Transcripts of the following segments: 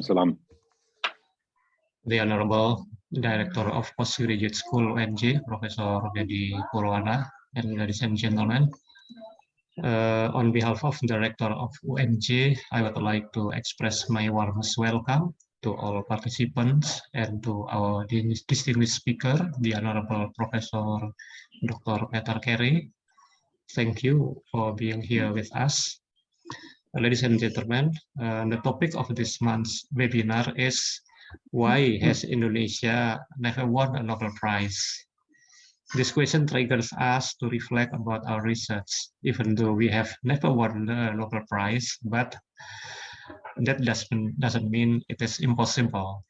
Salam. The Honorable Director of Postgraduate School UNJ, Professor Dedi Purwana, and ladies and gentlemen, on behalf of Director of UNJ, I would like to express my warmest welcome to all participants and to our distinguished speaker, the Honorable Professor Dr. Peter Carey. Thank you for being here with us. Ladies and gentlemen, the topic of this month's webinar is why has Indonesia never won a Nobel Prize? This question triggers us to reflect about our research, even though we have never won the Nobel Prize, but that doesn't mean it is impossible.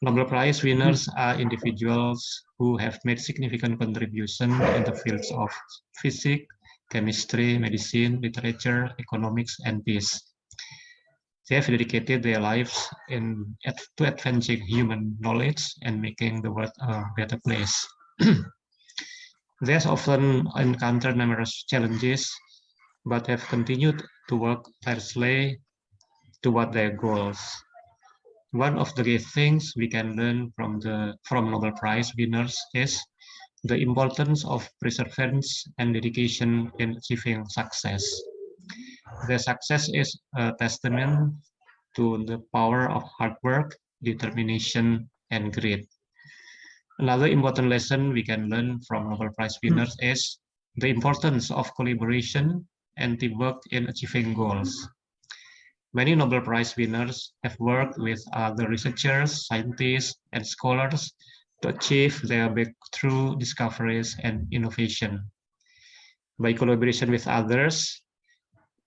Nobel Prize winners are individuals who have made significant contribution in the fields of physics, chemistry, medicine, literature, economics, and peace. They have dedicated their lives to advancing human knowledge and making the world a better place. They have often encountered numerous challenges, but have continued to work tirelessly toward their goals. One of the great things we can learn from Nobel Prize winners is the importance of perseverance and dedication in achieving success. Their success is a testament to the power of hard work, determination, and grit. Another important lesson we can learn from Nobel Prize winners is the importance of collaboration and teamwork in achieving goals. Many Nobel Prize winners have worked with other researchers, scientists, and scholars to achieve their breakthrough discoveries and innovation. By collaboration with others,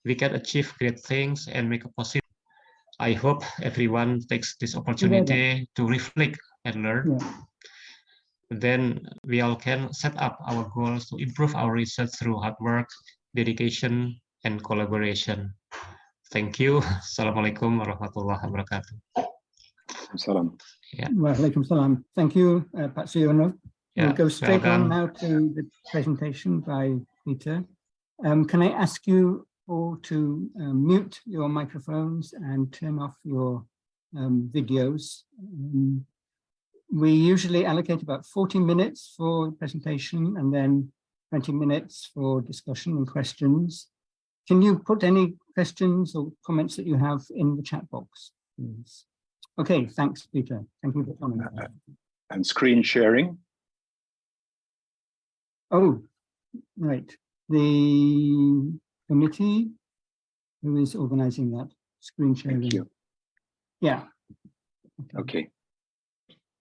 we can achieve great things and make a positive. I hope everyone takes this opportunity to reflect and learn. Then we all can set up our goals to improve our research through hard work, dedication, and collaboration. Thank you. Assalamualaikum warahmatullahi wabarakatuh. Salam. Yeah. Walaikum salam. Thank you, Pak Siono. We'll go straight on now to the presentation by Peter. Can I ask you all to mute your microphones and turn off your videos? We usually allocate about 40 minutes for presentation and then 20 minutes for discussion and questions. Can you put any questions or comments that you have in the chat box, please? Okay, thanks, Peter. Thank you for coming. And screen sharing. Oh, right. The committee who is organizing that screen sharing. Thank you. Yeah. Okay.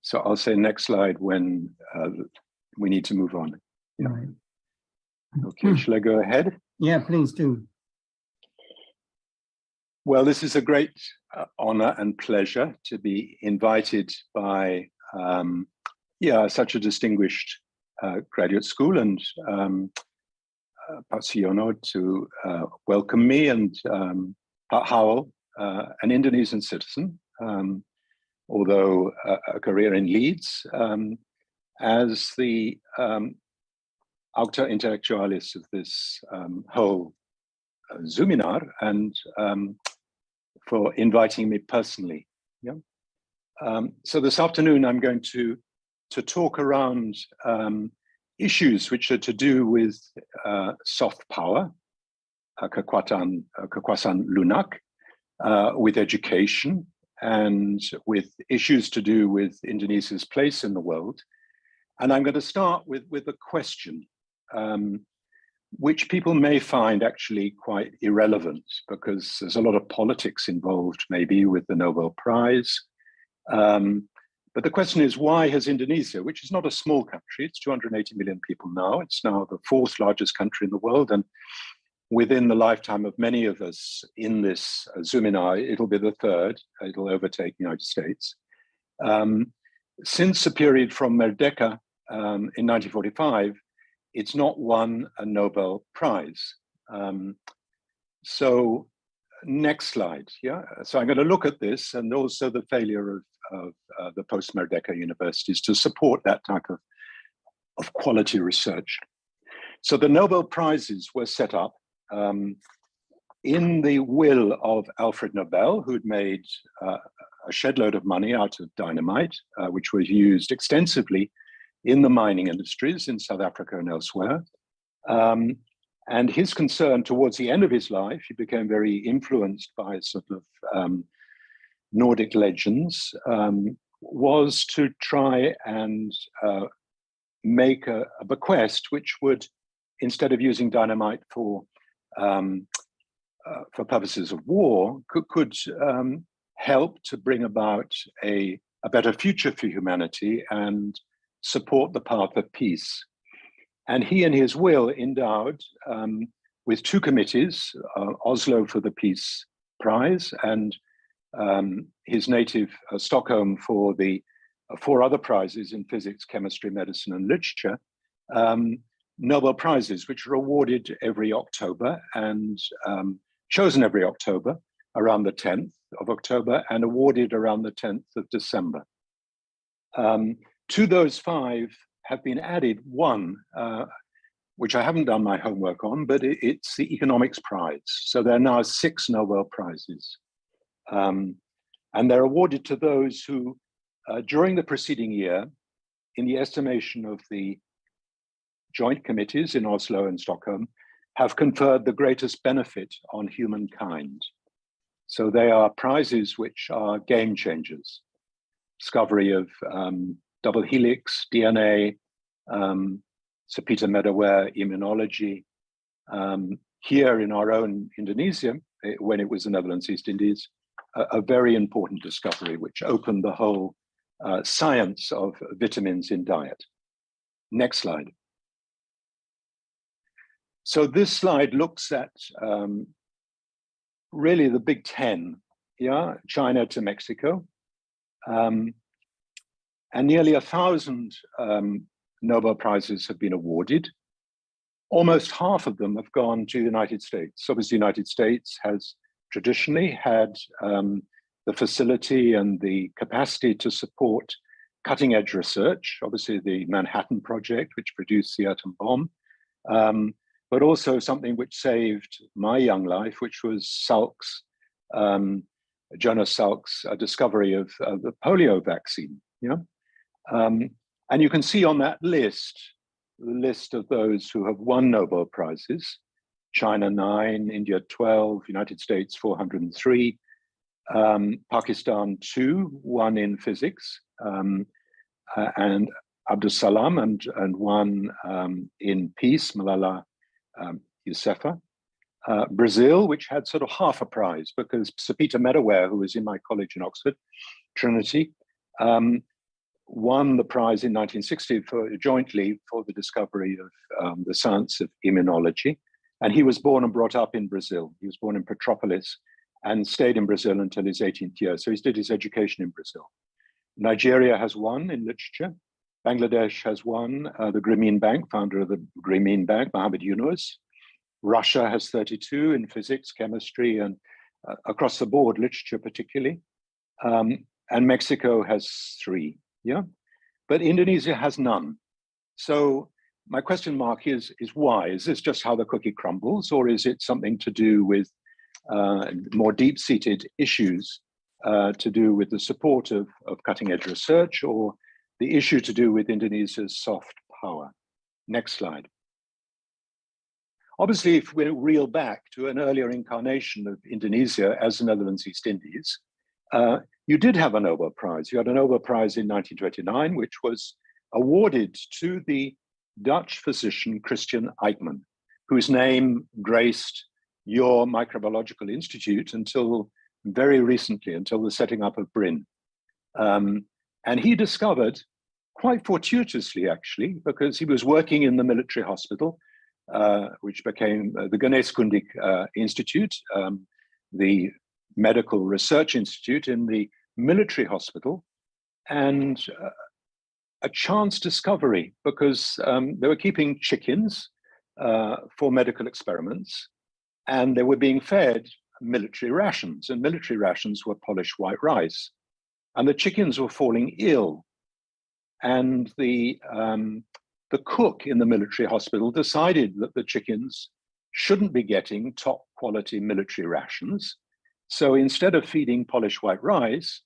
So I'll say next slide when we need to move on. Yeah. Right. Okay, shall I go ahead? Yeah, please do. Well, this is a great honor and pleasure to be invited by such a distinguished graduate school and Pak Siono to welcome me, and Pak Howell, an Indonesian citizen, although a career in Leeds, as the auctor intellectualis of this whole Zoominar, and for inviting me personally. Yeah. So this afternoon, I'm going to talk around issues which are to do with soft power, kekuasaan lunak, with education, and with issues to do with Indonesia's place in the world. And I'm going to start with a question, which people may find actually quite irrelevant because there's a lot of politics involved maybe with the Nobel Prize. But the question is, why has Indonesia, which is not a small country, it's 280 million people now, it's now the 4th largest country in the world, and within the lifetime of many of us in this Zoominar, it'll be the 3rd, it'll overtake the United States. Since the period from Merdeka in 1945, it's not won a Nobel Prize. So next slide, yeah. So I'm going to look at this and also the failure of the post-Merdeka universities to support that type of quality research. So the Nobel Prizes were set up in the will of Alfred Nobel, who'd made a shed load of money out of dynamite, which was used extensively in the mining industries in South Africa and elsewhere. And his concern towards the end of his life, he became very influenced by sort of Nordic legends, was to try and make a bequest which would, instead of using dynamite for purposes of war, could help to bring about a better future for humanity and support the path of peace. And he, in his will, endowed with two committees, Oslo for the Peace Prize and his native Stockholm for the 4 other prizes in physics, chemistry, medicine, and literature, Nobel Prizes, which are awarded every October and chosen every October around the 10th of October and awarded around the 10th of December. To those 5 have been added one, which I haven't done my homework on, but it's the Economics Prize. So there are now 6 Nobel Prizes. And they're awarded to those who, during the preceding year, in the estimation of the joint committees in Oslo and Stockholm, have conferred the greatest benefit on humankind. So they are prizes which are game changers. Discovery of double helix, DNA, Sepita medaware, immunology. Here in our own Indonesia, when it was the Netherlands East Indies, a very important discovery which opened the whole science of vitamins in diet. Next slide. So this slide looks at really the big 10, yeah, China to Mexico. And nearly 1,000 Nobel Prizes have been awarded. Almost half of them have gone to the United States. Obviously, the United States has traditionally had the facility and the capacity to support cutting-edge research, obviously the Manhattan Project, which produced the atom bomb, but also something which saved my young life, which was Salk's, Jonas Salk's discovery of the polio vaccine. Yeah? And you can see on that list, the list of those who have won Nobel Prizes: China 9, India 12, United States 403, Pakistan 2, 1 in physics, and Abdus Salam, and 1 in peace, Malala Yousafzai. Brazil, which had sort of half a prize because Sepita medaware, who was in my college in Oxford, Trinity, won the prize in 1960 jointly for the discovery of the science of immunology. And he was born and brought up in Brazil. He was born in Petropolis and stayed in Brazil until his 18th year. So he did his education in Brazil. Nigeria has 1 in literature. Bangladesh has 1, the Grameen Bank, founder of the Grameen Bank, Muhammad Yunus. Russia has 32 in physics, chemistry, and across the board, literature particularly. And Mexico has 3, yeah? But Indonesia has none. So my question mark is why? Is this just how the cookie crumbles, or is it something to do with more deep-seated issues to do with the support of cutting-edge research, or the issue to do with Indonesia's soft power? Next slide. Obviously, if we reel back to an earlier incarnation of Indonesia as the Netherlands East Indies, you did have a Nobel Prize. You had a Nobel Prize in 1929, which was awarded to the Dutch physician Christian Eijkman, whose name graced your microbiological institute until very recently, until the setting up of BRIN. And he discovered, quite fortuitously actually, because he was working in the military hospital, which became the Geneeskundig Institute, the medical research institute in the military hospital, and a chance discovery, because they were keeping chickens for medical experiments, and they were being fed military rations, and military rations were polished white rice. And the chickens were falling ill. And the cook in the military hospital decided that the chickens shouldn't be getting top quality military rations. So instead of feeding polished white rice,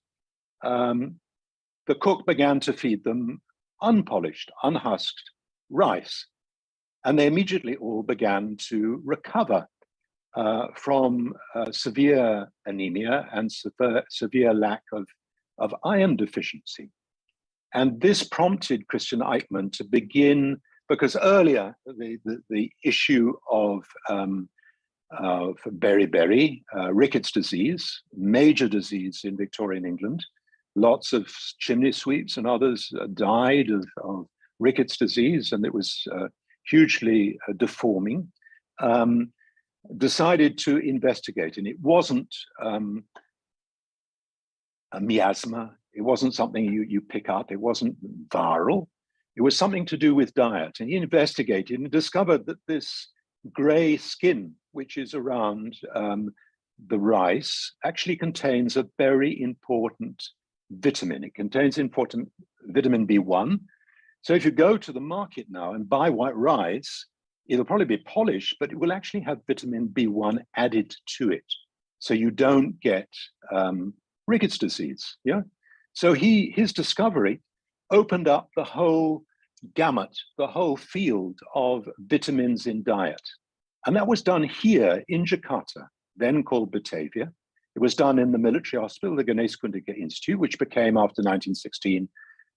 the cook began to feed them unpolished, unhusked rice. And they immediately all began to recover from severe anemia and severe lack of iron deficiency. And this prompted Christian Eichmann to begin, because earlier the issue of beriberi, rickets disease, major disease in Victorian England, lots of chimney sweeps and others died of rickets disease, and it was hugely deforming, decided to investigate. And it wasn't a miasma, it wasn't something you pick up, it wasn't viral, it was something to do with diet. And he investigated and discovered that this gray skin, which is around the rice, actually contains a very important vitamin. It contains important vitamin B1. So if you go to the market now and buy white rice, it'll probably be polished, but it will actually have vitamin B1 added to it. So you don't get rickets disease, yeah? So his discovery opened up the whole gamut, the whole field of vitamins in diet. And that was done here in Jakarta, then called Batavia. It was done in the military hospital, the Geneeskundige Institute, which became after 1916,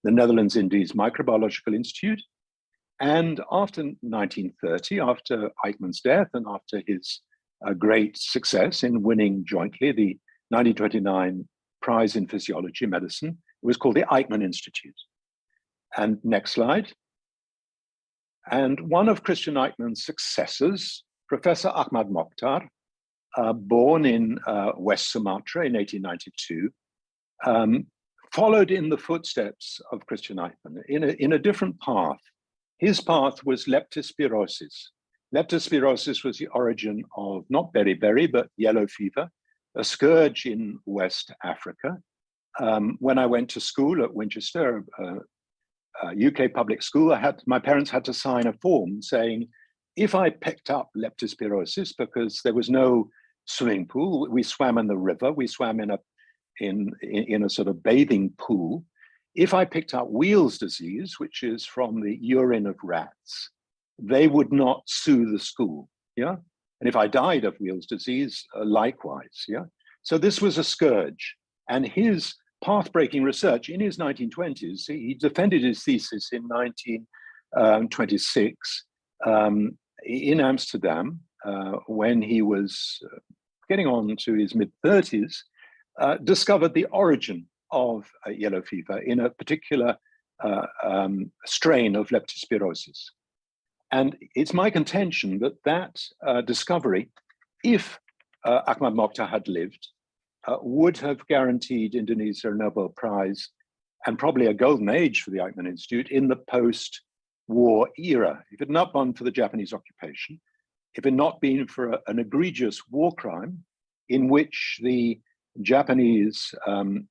the Netherlands Indies Microbiological Institute. And after 1930, after Eichmann's death and after his great success in winning jointly the 1929 Prize in Physiology Medicine, it was called the Eichmann Institute. And next slide. And one of Christian Eichmann's successors, Professor Ahmad Mokhtar, born in West Sumatra in 1892, followed in the footsteps of Christian Eichmann in a different path. His path was leptospirosis. Leptospirosis was the origin of not beriberi, but yellow fever, a scourge in West Africa. When I went to school at Winchester, UK public school, my parents had to sign a form saying, if I picked up leptospirosis, because there was no swimming pool, we swam in the river, we swam in a sort of bathing pool. If I picked up Weil's disease, which is from the urine of rats, they would not sue the school, yeah? And if I died of Weil's disease, likewise, yeah? So this was a scourge. And his path-breaking research in his 1920s, he defended his thesis in 1926 in Amsterdam when he was getting on to his mid-30s, discovered the origin of yellow fever in a particular strain of leptospirosis. And it's my contention that discovery, if Ahmad Mokhtar had lived, would have guaranteed Indonesia a Nobel Prize and probably a golden age for the Eichmann Institute in the post-war era. If it had not been for the Japanese occupation, if it had not been for an egregious war crime in which the Japanese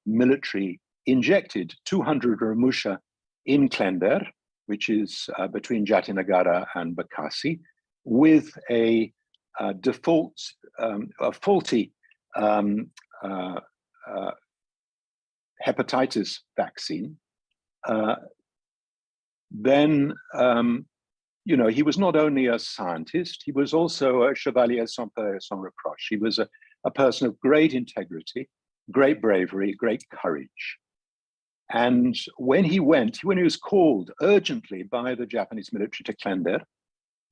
military injected 200 Ramusha in Klender, which is between Jatinegara and Bekasi, with a faulty hepatitis vaccine, then he was not only a scientist, he was also a chevalier sans peur et sans reproche. He was a person of great integrity, great bravery, great courage. And when he was called urgently by the Japanese military to Klender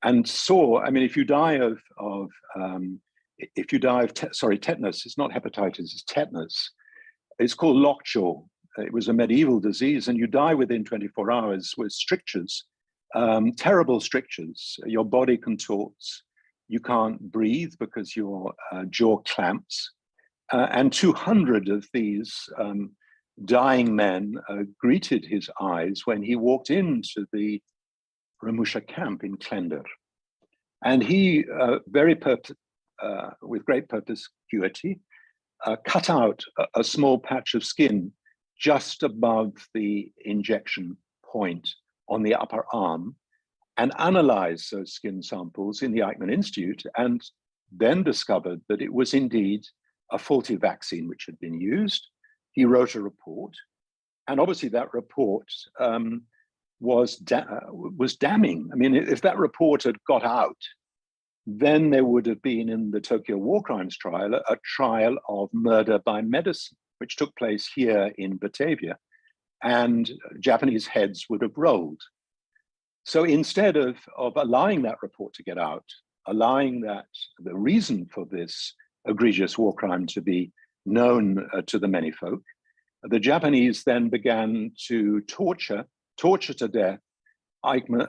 and saw, I mean, if you die of tetanus, it's not hepatitis, it's tetanus. It's called lockjaw. It was a medieval disease, and you die within 24 hours with strictures, terrible strictures. Your body contorts. You can't breathe because your jaw clamps. And 200 of these dying men greeted his eyes when he walked into the Ramusha camp in Klender. And he, with great perspicuity, cut out a small patch of skin just above the injection point on the upper arm and analyzed those skin samples in the Eichmann Institute, and then discovered that it was indeed a faulty vaccine which had been used. he wrote a report, and obviously that report was damning. I mean, if that report had got out, then there would have been in the Tokyo War Crimes trial a trial of murder by medicine, which took place here in Batavia, and Japanese heads would have rolled. So instead of allowing that report to get out, allowing that the reason for this egregious war crime to be known to the many folk, the Japanese then began to torture to death Ahmad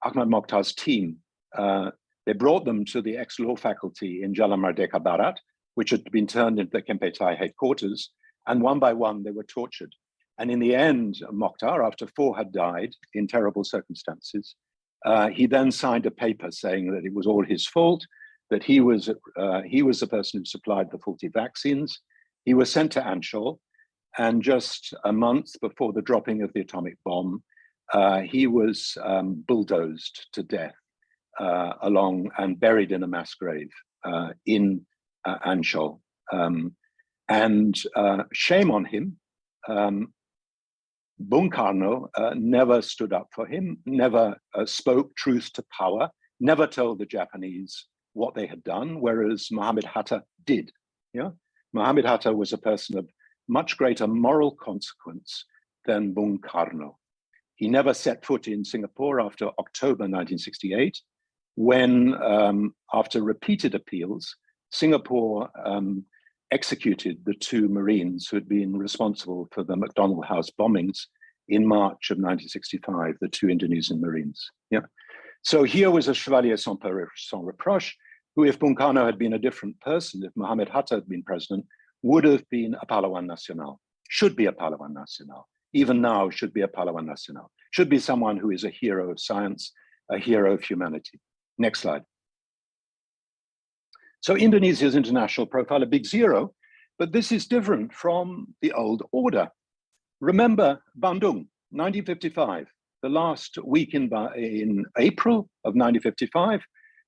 Mokhtar's team. They brought them to the ex-law faculty in Jalan Merdeka Barat, which had been turned into the Kempetai headquarters, and one by one they were tortured. And in the end, Mokhtar, after 4 had died in terrible circumstances, he then signed a paper saying that it was all his fault, that he was the person who supplied the faulty vaccines. He was sent to Anshul, and just a month before the dropping of the atomic bomb, he was bulldozed to death along and buried in a mass grave in Anshul. And shame on him. Bung Karno never stood up for him, never spoke truth to power, never told the Japanese what they had done, whereas Mohammed Hatta did. Yeah, Mohammed Hatta was a person of much greater moral consequence than Bung Karno. He never set foot in Singapore after October 1968, when, after repeated appeals, Singapore executed the 2 Marines who had been responsible for the McDonald House bombings in March of 1965, the 2 Indonesian Marines. Yeah. So here was a Chevalier sans reproche, who, if Bung Karno had been a different person, if Mohammed Hatta had been president, would have been a Pahlawan Nasional, should be a Pahlawan Nasional, even now should be a Pahlawan Nasional, should be someone who is a hero of science, a hero of humanity. Next slide. So Indonesia's international profile, a big 0, but this is different from the old order. Remember Bandung, 1955, the last week in April of 1955,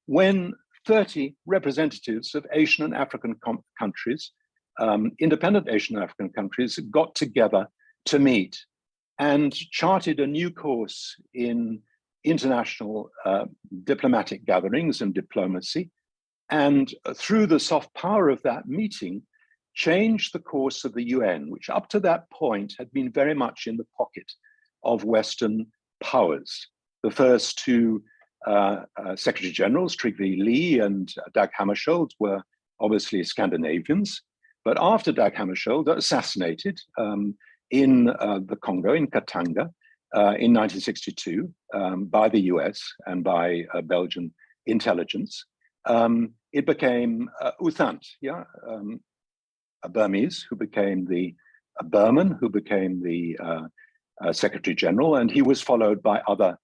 when 30 representatives of Asian and African countries, independent Asian and African countries, got together to meet and charted a new course in international diplomatic gatherings and diplomacy, and through the soft power of that meeting, changed the course of the UN, which up to that point had been very much in the pocket of Western powers. The first 2 Secretary Generals, Trygve Lie and Dag Hammarskjöld, were obviously Scandinavians, but after Dag Hammarskjöld assassinated in the Congo, in Katanga, in 1962 by the US and by Belgian intelligence, it became U Thant, yeah, a Burmese who became a Burman who became the Secretary General, and he was followed by other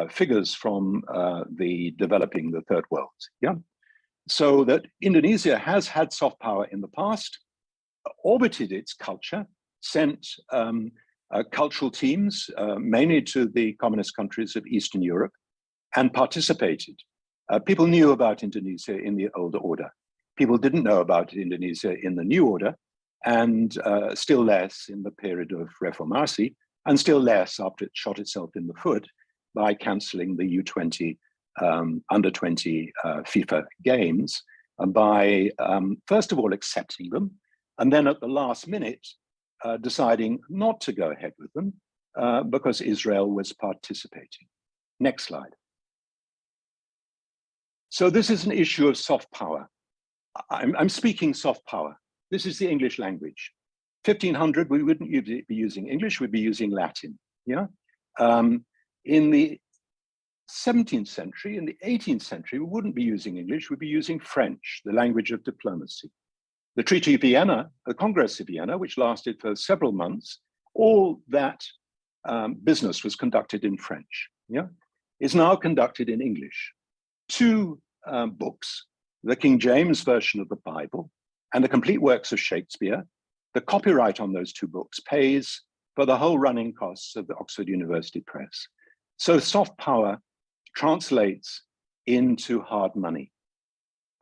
figures from the developing the Third World. Yeah, so that Indonesia has had soft power in the past, orbited its culture, sent cultural teams, mainly to the communist countries of Eastern Europe, and participated. People knew about Indonesia in the old order. People didn't know about Indonesia in the new order, and still less in the period of Reformasi, and still less after it shot itself in the foot by cancelling the U20 under-20 FIFA games, and by first of all accepting them, and then at the last minute deciding not to go ahead with them because Israel was participating. Next slide. So this is an issue of soft power. I'm speaking soft power. This is the English language. 1500, we wouldn't be using English, we'd be using Latin. Yeah. In the 17th century, in the 18th century, we wouldn't be using English, we'd be using French, the language of diplomacy. The Treaty of Vienna, the Congress of Vienna, which lasted for several months, all that business was conducted in French. Yeah, is now conducted in English. 2 books, the King James Version of the Bible and the complete works of Shakespeare, the copyright on those 2 books pays for the whole running costs of the Oxford University Press. So soft power translates into hard money.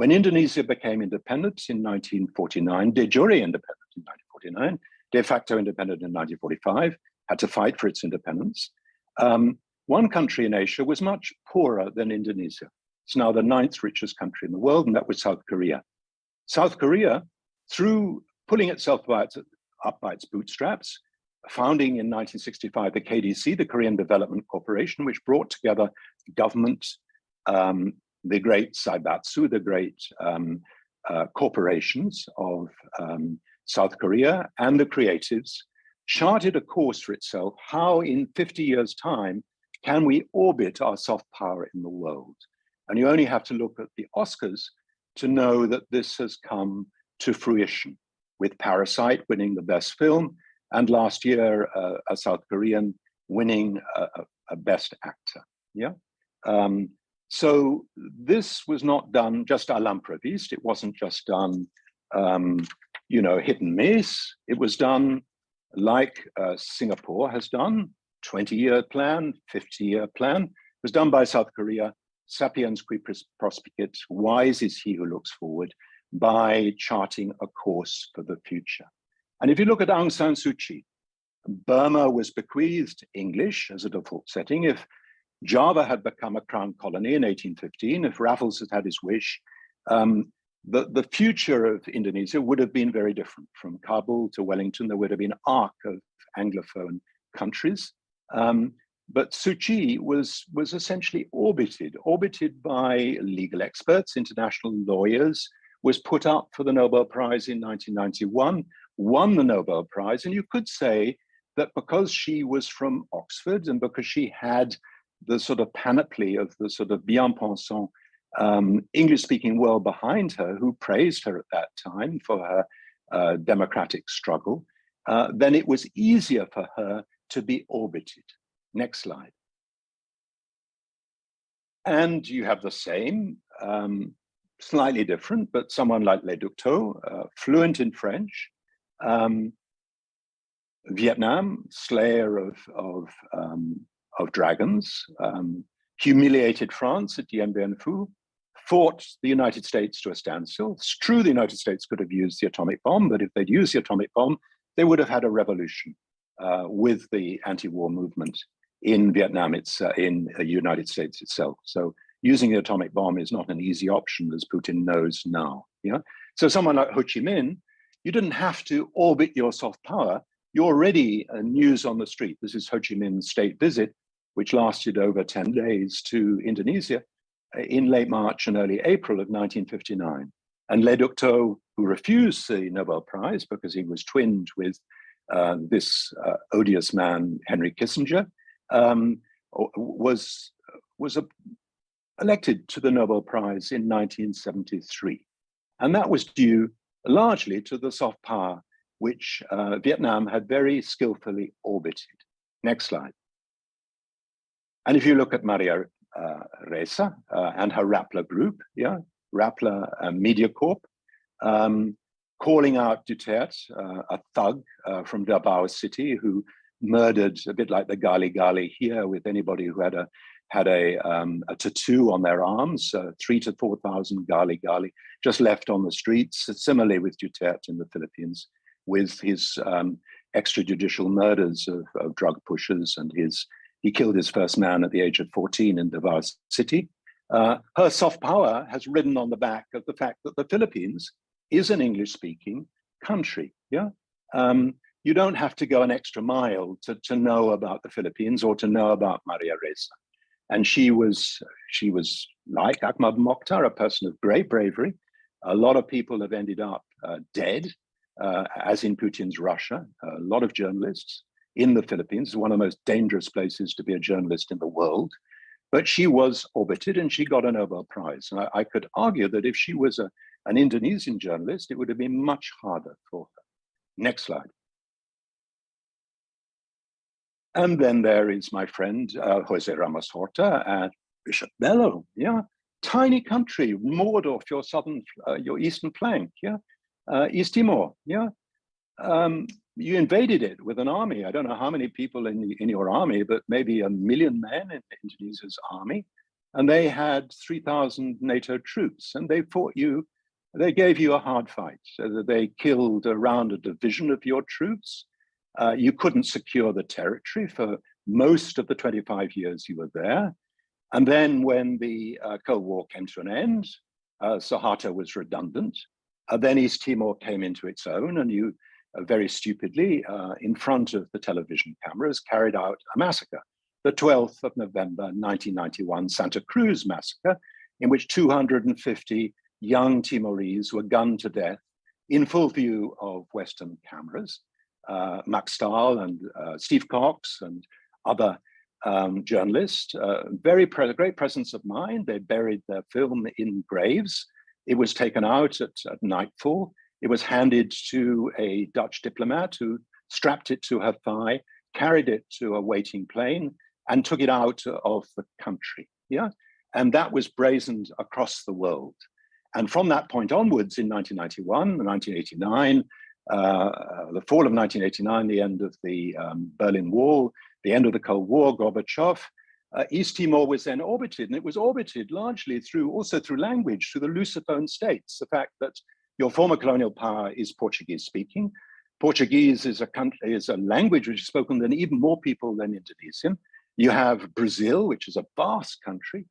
When Indonesia became independent in 1949, de jure independent in 1949, de facto independent in 1945, had to fight for its independence. One country in Asia was much poorer than Indonesia. It's now the 9th richest country in the world, and that was South Korea. South Korea, through pulling itself up by its bootstraps, founding in 1965 the KDC, the Korean Development Corporation, which brought together government, the great Saibatsu, the great corporations of South Korea, and the creatives, charted a course for itself how in 50 years' time can we orbit our soft power in the world. And you only have to look at the Oscars to know that this has come to fruition, with Parasite winning the best film, and last year a South Korean winning a best actor. Yeah. So this was not done just à l'improviste. It wasn't just done, you know, hit and miss. It was done like Singapore has done, 20-year plan, 50-year plan. It was done by South Korea. Sapiens qui prospicit, wise is he who looks forward, by charting a course for the future. And if you look at Aung San Suu Kyi, Burma was bequeathed English as a default setting. If Java had become a crown colony in 1815, if Raffles had had his wish, the future of Indonesia would have been very different. From Kabul to Wellington, there would have been an arc of Anglophone countries. But Suu Kyi was essentially orbited by legal experts, international lawyers, was put up for the Nobel Prize in 1991, won the Nobel Prize. And you could say that because she was from Oxford and because she had the sort of panoply of the sort of bien-pensant English-speaking world behind her, who praised her at that time for her democratic struggle, then it was easier for her to be orbited. Next slide. And you have the same, slightly different, but someone like Le Duc Tho, fluent in French, Vietnam, slayer of dragons, humiliated France at Dien Bien Phu, fought the United States to a standstill. It's true the United States could have used the atomic bomb, but if they'd used the atomic bomb, they would have had a revolution with the anti-war movement in Vietnam, in the United States itself. So using the atomic bomb is not an easy option, as Putin knows now. Yeah. So someone like Ho Chi Minh, you didn't have to orbit your soft power. You're already news on the street. This is Ho Chi Minh's state visit, which lasted over 10 days to Indonesia in late March and early April of 1959. And Le Duc Tho, who refused the Nobel Prize because he was twinned with this odious man, Henry Kissinger, was elected to the Nobel Prize in 1973. And that was due largely to the soft power which Vietnam had very skillfully orbited. Next slide. And if you look at Maria Ressa and her Rappler group, yeah, Rappler Media Corp, calling out Duterte, a thug from Davao City who murdered, a bit like the Gali Gali here, with anybody who had a tattoo on their arms, 3,000 to 4,000 Gali Gali just left on the streets. Similarly with Duterte in the Philippines, with his extrajudicial murders of drug pushers, and he killed his first man at the age of 14 in Davao City. Her soft power has ridden on the back of the fact that the Philippines is an English-speaking country. Yeah, you don't have to go an extra mile to know about the Philippines or to know about Maria Ressa. And she was like Ahmad Mokhtar, a person of great bravery. A lot of people have ended up dead, as in Putin's Russia. A lot of journalists in the Philippines is one of the most dangerous places to be a journalist in the world. But she was orbited and she got a Nobel Prize. And I could argue that if she was an Indonesian journalist, it would have been much harder for her. Next slide. And then there is my friend, Jose Ramos Horta and Bishop Bello, yeah. Tiny country, moored off your eastern flank, yeah. East Timor, yeah. You invaded it with an army. I don't know how many people in your army, but maybe 1 million men in Indonesia's army. and they had 3,000 NATO troops, and they fought you. They gave you a hard fight. So they killed around a division of your troops. You couldn't secure the territory for most of the 25 years you were there. And then when the Cold War came to an end, Suharto was redundant. Then East Timor came into its own, and you very stupidly, in front of the television cameras, carried out a massacre. The 12th of November, 1991 Santa Cruz massacre, in which 250 young Timorese were gunned to death in full view of Western cameras. Max Stahl and Steve Cox and other journalists, great presence of mind. They buried their film in graves. It was taken out at nightfall. It was handed to a Dutch diplomat who strapped it to her thigh, carried it to a waiting plane, and took it out of the country. Yeah, and that was brazened across the world. And from that point onwards, in 1991, 1989, the fall of 1989, the end of the Berlin Wall, the end of the Cold War, Gorbachev, East Timor was then orbited, and it was orbited largely also through language, through the Lusophone states. The fact that your former colonial power is Portuguese speaking. Portuguese is a language which is spoken by even more people than Indonesian. You have Brazil, which is a vast country,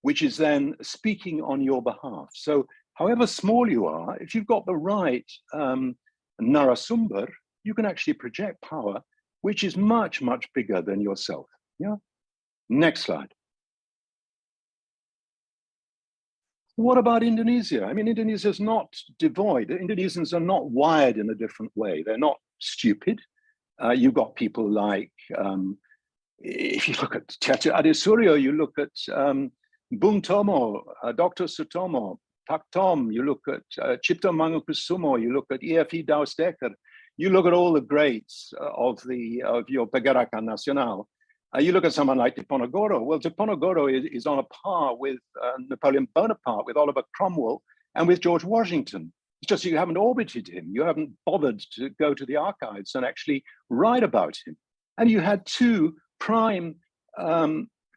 which is then speaking on your behalf. So however small you are, if you've got the right narasumber, you can actually project power, which is much, much bigger than yourself. Yeah. Next slide. What about Indonesia? I mean, Indonesia is not devoid. Indonesians are not wired in a different way. They're not stupid. You've got people like, if you look at Tete Adesuryo, you look at Bung Tomo, Dr. Sutomo, Pak Tom, you look at Cipto Mangunkusumo, you look at EFE Dausdeker, you look at all the greats of your Pergerakan Nasional. You look at someone like Diponegoro. Well, Diponegoro is on a par with Napoleon Bonaparte, with Oliver Cromwell, and with George Washington. It's just you haven't orbited him. You haven't bothered to go to the archives and actually write about him. And you had two prime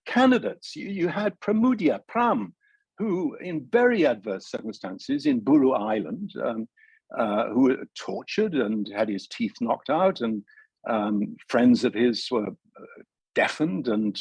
candidates. You had Pramudia, Pram, who in very adverse circumstances in Buru Island, who were tortured and had his teeth knocked out, and friends of his were deafened, and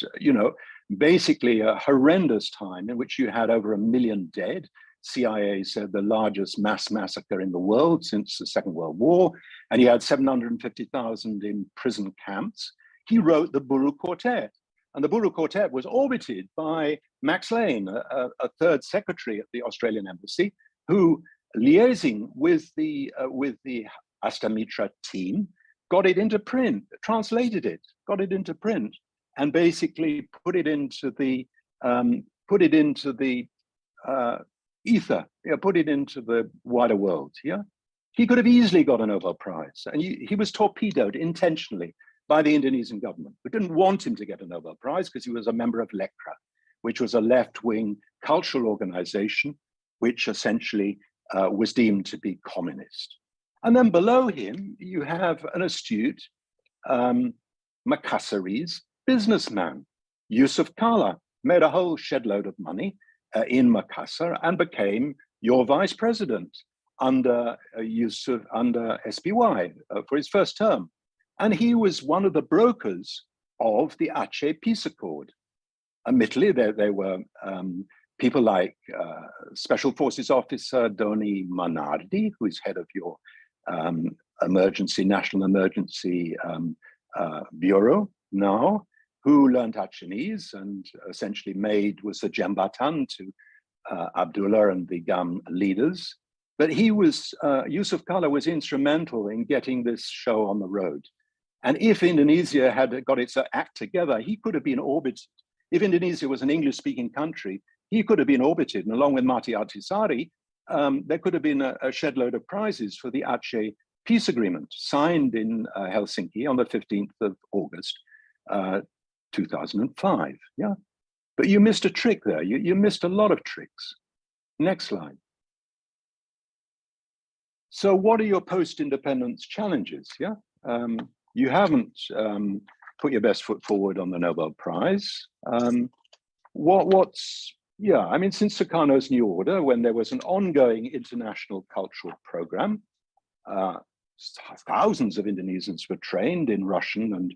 basically a horrendous time in which you had over 1 million dead. CIA said the largest mass massacre in the world since the Second World War, and he had 750,000 in prison camps. He wrote the Buru Quartet, and the Buru Quartet was orbited by Max Lane, a third secretary at the Australian Embassy, who, liaising with the Astamitra team, got it into print, translated it, got it into print, and basically put it into the ether, put it into the wider world. Yeah, he could have easily got a Nobel Prize, and he was torpedoed intentionally by the Indonesian government, who didn't want him to get a Nobel Prize because he was a member of LECRA, which was a left-wing cultural organization, which essentially was deemed to be communist. And then below him, you have an astute Makassarese businessman. Yusuf Kala made a whole shed load of money in Makassar and became your vice president under SBY for his first term. And he was one of the brokers of the Aceh Peace Accord. Admittedly, there were people like Special Forces Officer Doni Manardi, who is head of your National Emergency Bureau now, who learned Achenese and essentially was the jembatan to Abdullah and the GAM leaders. But Yusuf Kala was instrumental in getting this show on the road. And if Indonesia had got its act together, he could have been orbited. If Indonesia was an English-speaking country, he could have been orbited. And along with Mati Artisari, there could have been a shed load of prizes for the Aceh Peace Agreement signed in Helsinki on the 15th of August, 2005. Yeah, but you missed a trick there. You missed a lot of tricks. Next slide. So what are your post-independence challenges? Yeah, you haven't put your best foot forward on the Nobel Prize. I mean, since Sukarno's New Order, when there was an ongoing international cultural program, thousands of Indonesians were trained in Russian and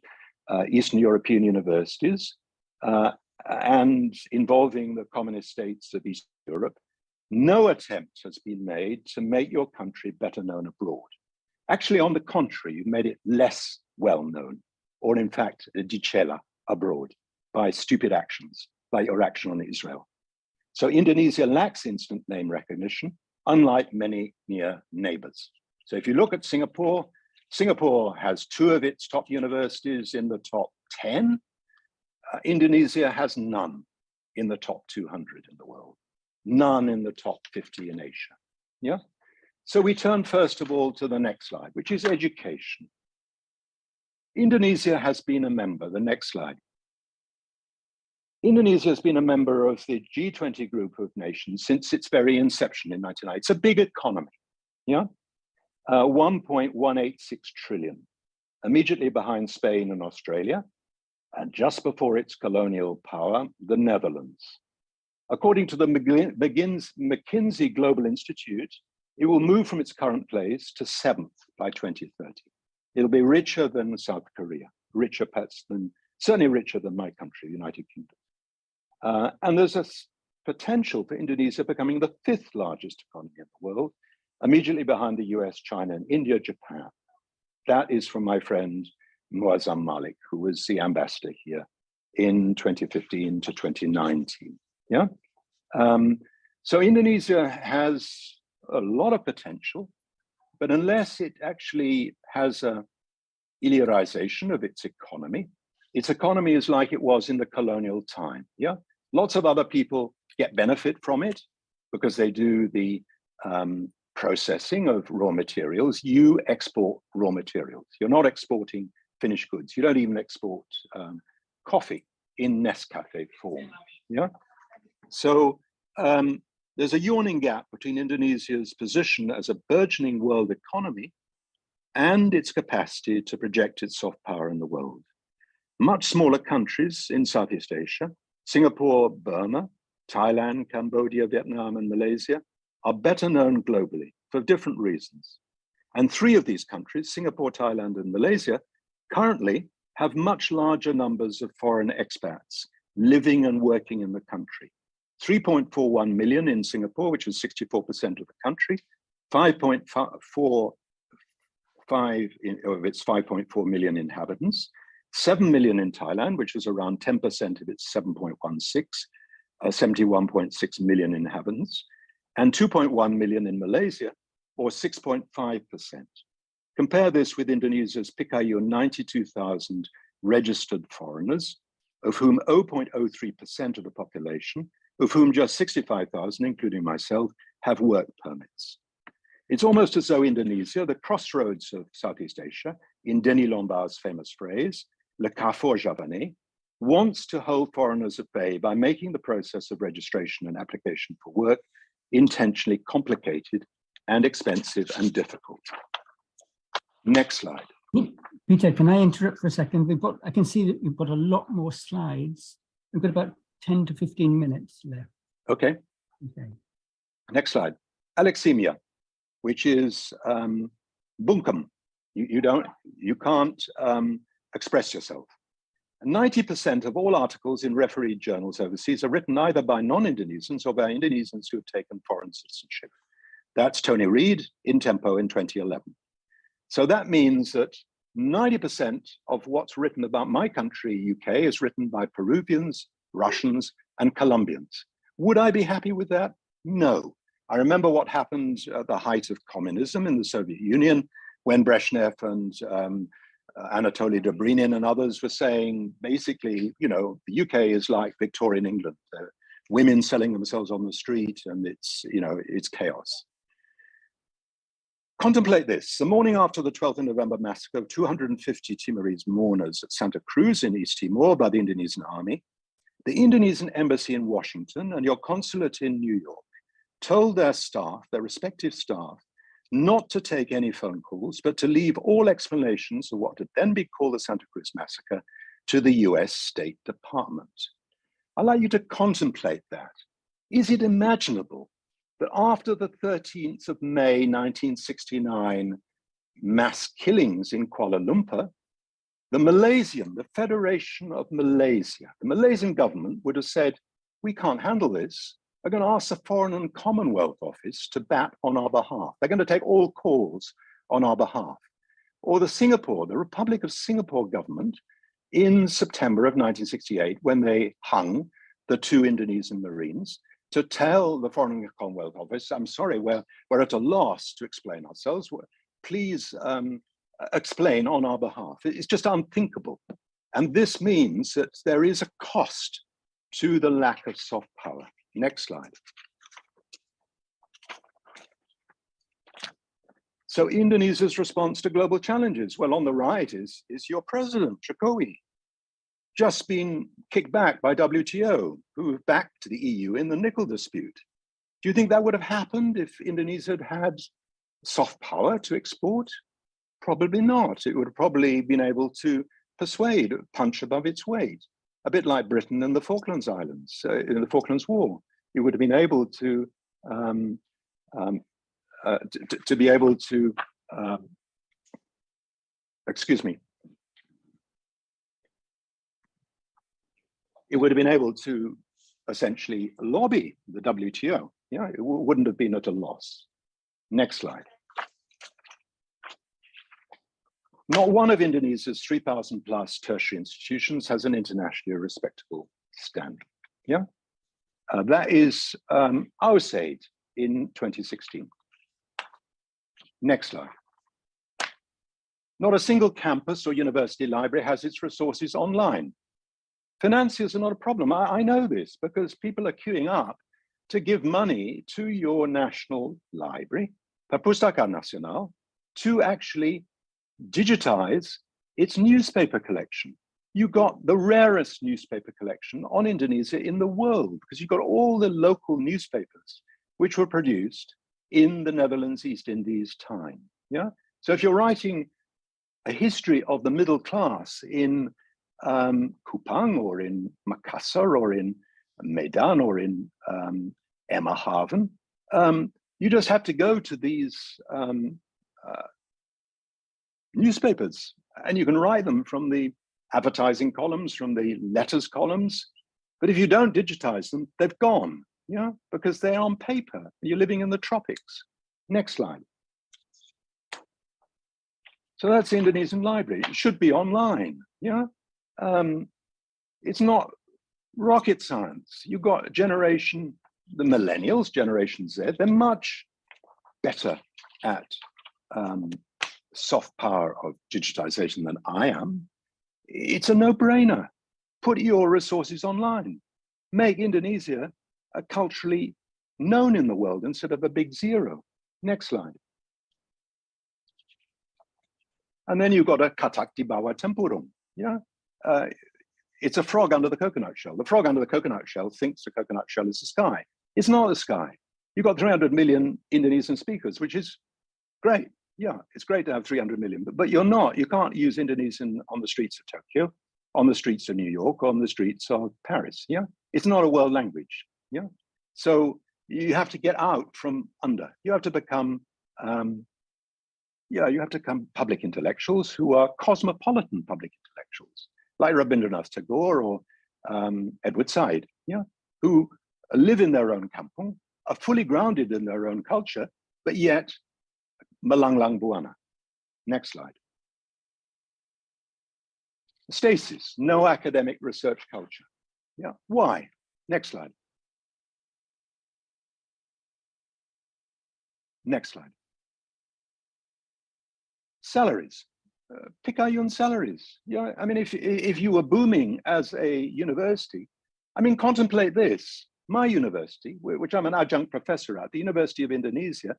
Eastern European universities, and involving the communist states of East Europe, no attempt has been made to make your country better known abroad. Actually, on the contrary, you've made it less well known, or in fact, dicela abroad, by stupid actions, like your action on Israel. So Indonesia lacks instant name recognition, unlike many near neighbors. So if you look at Singapore, Singapore has 2 of its top universities in the top 10. Indonesia has none in the top 200 in the world, none in the top 50 in Asia. Yeah. So we turn first of all to the next slide, which is education. Indonesia has been a member, the next slide. Indonesia has been a member of the G20 group of nations since its very inception in 1990. It's a big economy, yeah? 1.186 trillion, immediately behind Spain and Australia, and just before its colonial power, the Netherlands. According to the McKinsey Global Institute, it will move from its current place to 7th by 2030. It'll be richer than South Korea, richer perhaps than, certainly richer than my country, the United Kingdom. And there's a potential for Indonesia becoming the 5th largest economy in the world, immediately behind the US, China, and India, Japan. That is from my friend Muazzam Malik, who was the ambassador here in 2015 to 2019. Yeah. So Indonesia has a lot of potential, but unless it actually has a Illyrization of its economy is like it was in the colonial time. Yeah. Lots of other people get benefit from it because they do the processing of raw materials. You export raw materials. You're not exporting finished goods. You don't even export coffee in Nescafe form. Yeah. So there's a yawning gap between Indonesia's position as a burgeoning world economy and its capacity to project its soft power in the world. Much smaller countries in Southeast Asia, Singapore, Burma, Thailand, Cambodia, Vietnam, and Malaysia, are better known globally for different reasons. And 3 of these countries, Singapore, Thailand, and Malaysia, currently have much larger numbers of foreign expats living and working in the country. 3.41 million in Singapore, which is 64% of the country, 5.45 of its 5.4 million inhabitants, 7 million in Thailand, which is around 10% of its 71.6 million inhabitants, and 2.1 million in Malaysia, or 6.5%. Compare this with Indonesia's PKU 92,000 registered foreigners, of whom 0.03% of the population, of whom just 65,000, including myself, have work permits. It's almost as though Indonesia, the crossroads of Southeast Asia, in Denis Lombard's famous phrase, le carrefour javanais, wants to hold foreigners at bay by making the process of registration and application for work intentionally complicated and expensive and difficult. Next slide. Peter, can I interrupt for a second? I can see that you've got a lot more slides. We've got about 10 to 15 minutes left. Okay. Next slide. Alexithymia, which is bunkum. You can't express yourself. 90% of all articles in refereed journals overseas are written either by non-Indonesians or by Indonesians who have taken foreign citizenship. That's Tony Reid in Tempo in 2011. So that means that 90% of what's written about my country, UK, is written by Peruvians, Russians, and Colombians. Would I be happy with that? No. I remember what happened at the height of communism in the Soviet Union when Brezhnev and Anatoly Dobrinin and others were saying, basically, you know, the UK is like Victorian England, women selling themselves on the street, and it's, you know, it's chaos. Contemplate this. The morning after the 12th of November massacre of 250 Timorese mourners at Santa Cruz in East Timor by the Indonesian army, the Indonesian embassy in Washington and your consulate in New York told their staff, their respective staff, not to take any phone calls, but to leave all explanations of what would then be called the Santa Cruz massacre to the US State Department. I'd like you to contemplate that. Is it imaginable that after the 13th of May, 1969, mass killings in Kuala Lumpur, the Federation of Malaysia, the Malaysian government would have said, we can't handle this. We're going to ask the Foreign and Commonwealth Office to bat on our behalf. They're going to take all calls on our behalf. Or the Republic of Singapore government in September of 1968, when they hung the 2 Indonesian Marines, to tell the Foreign and Commonwealth Office, I'm sorry, we're at a loss to explain ourselves. Please explain on our behalf. It's just unthinkable. And this means that there is a cost to the lack of soft power. Next slide. So Indonesia's response to global challenges. Well, on the right is your president, Jokowi, just been kicked back by WTO, who backed the EU in the nickel dispute. Do you think that would have happened if Indonesia had soft power to export? Probably not. It would have probably been able to persuade, punch above its weight, a bit like Britain and the Falklands Islands, in the Falklands War. It would have been able to be able to, excuse me, it would have been able to essentially lobby the WTO. Yeah, it wouldn't have been at a loss. Next slide. Not one of Indonesia's 3,000 plus tertiary institutions has an internationally respectable standing. Yeah, that is USAID in 2016. Next slide. Not a single campus or university library has its resources online. Financiers are not a problem. I know this because people are queuing up to give money to your national library, Perpustakaan Nasional, to actually digitize its newspaper collection. You got the rarest newspaper collection on Indonesia in the world because you got all the local newspapers which were produced in the Netherlands East Indies time. Yeah. So if you're writing a history of the middle class in Kupang or in Makassar or in Medan or in Emmerhaven, you just have to go to these newspapers and you can write them from the advertising columns, from the letters columns. But if you don't digitize them, they've gone, yeah, because they're on paper. You're living in the tropics. Next slide. So that's the Indonesian library. It should be online, yeah. It's not rocket science. You've got a generation, the millennials, Generation Z, they're much better at soft power of digitization than I am. It's a no-brainer. Put your resources online. Make Indonesia culturally known in the world instead of a big zero. Next slide. And then you've got a katak di bawah tempurung. Yeah, it's a frog under the coconut shell. The frog under the coconut shell thinks the coconut shell is the sky. It's not the sky. You've got 300 million Indonesian speakers, which is great. Yeah, it's great to have 300 million, but you're not. You can't use Indonesian on the streets of Tokyo, on the streets of New York, on the streets of Paris. Yeah, it's not a world language. Yeah, so you have to get out from under. You have to become, you have to become public intellectuals who are cosmopolitan public intellectuals, like Rabindranath Tagore or Edward Said. Yeah, who live in their own kampung, are fully grounded in their own culture, but yet Melanglang Buana. Next slide. Stasis, no academic research culture. Yeah, why? Next slide. Next slide. Salaries, Pikayun salaries. Yeah, I mean, if you were booming as a university, I mean, contemplate this. My university, which I'm an adjunct professor at, the University of Indonesia,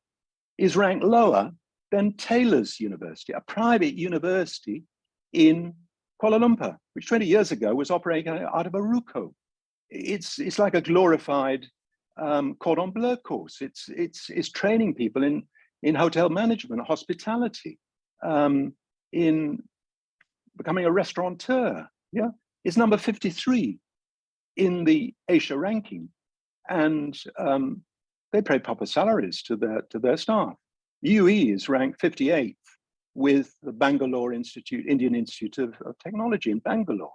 is ranked lower than Taylor's University, a private university in Kuala Lumpur, which 20 years ago was operating out of a RUCO. It's like a glorified cordon bleu course. It's training people in hotel management, hospitality, in becoming a restaurateur. Yeah, it's number 53 in the Asia ranking, and they pay proper salaries to their staff. UE is ranked 58th with the Bangalore Institute, Indian Institute of Technology in Bangalore.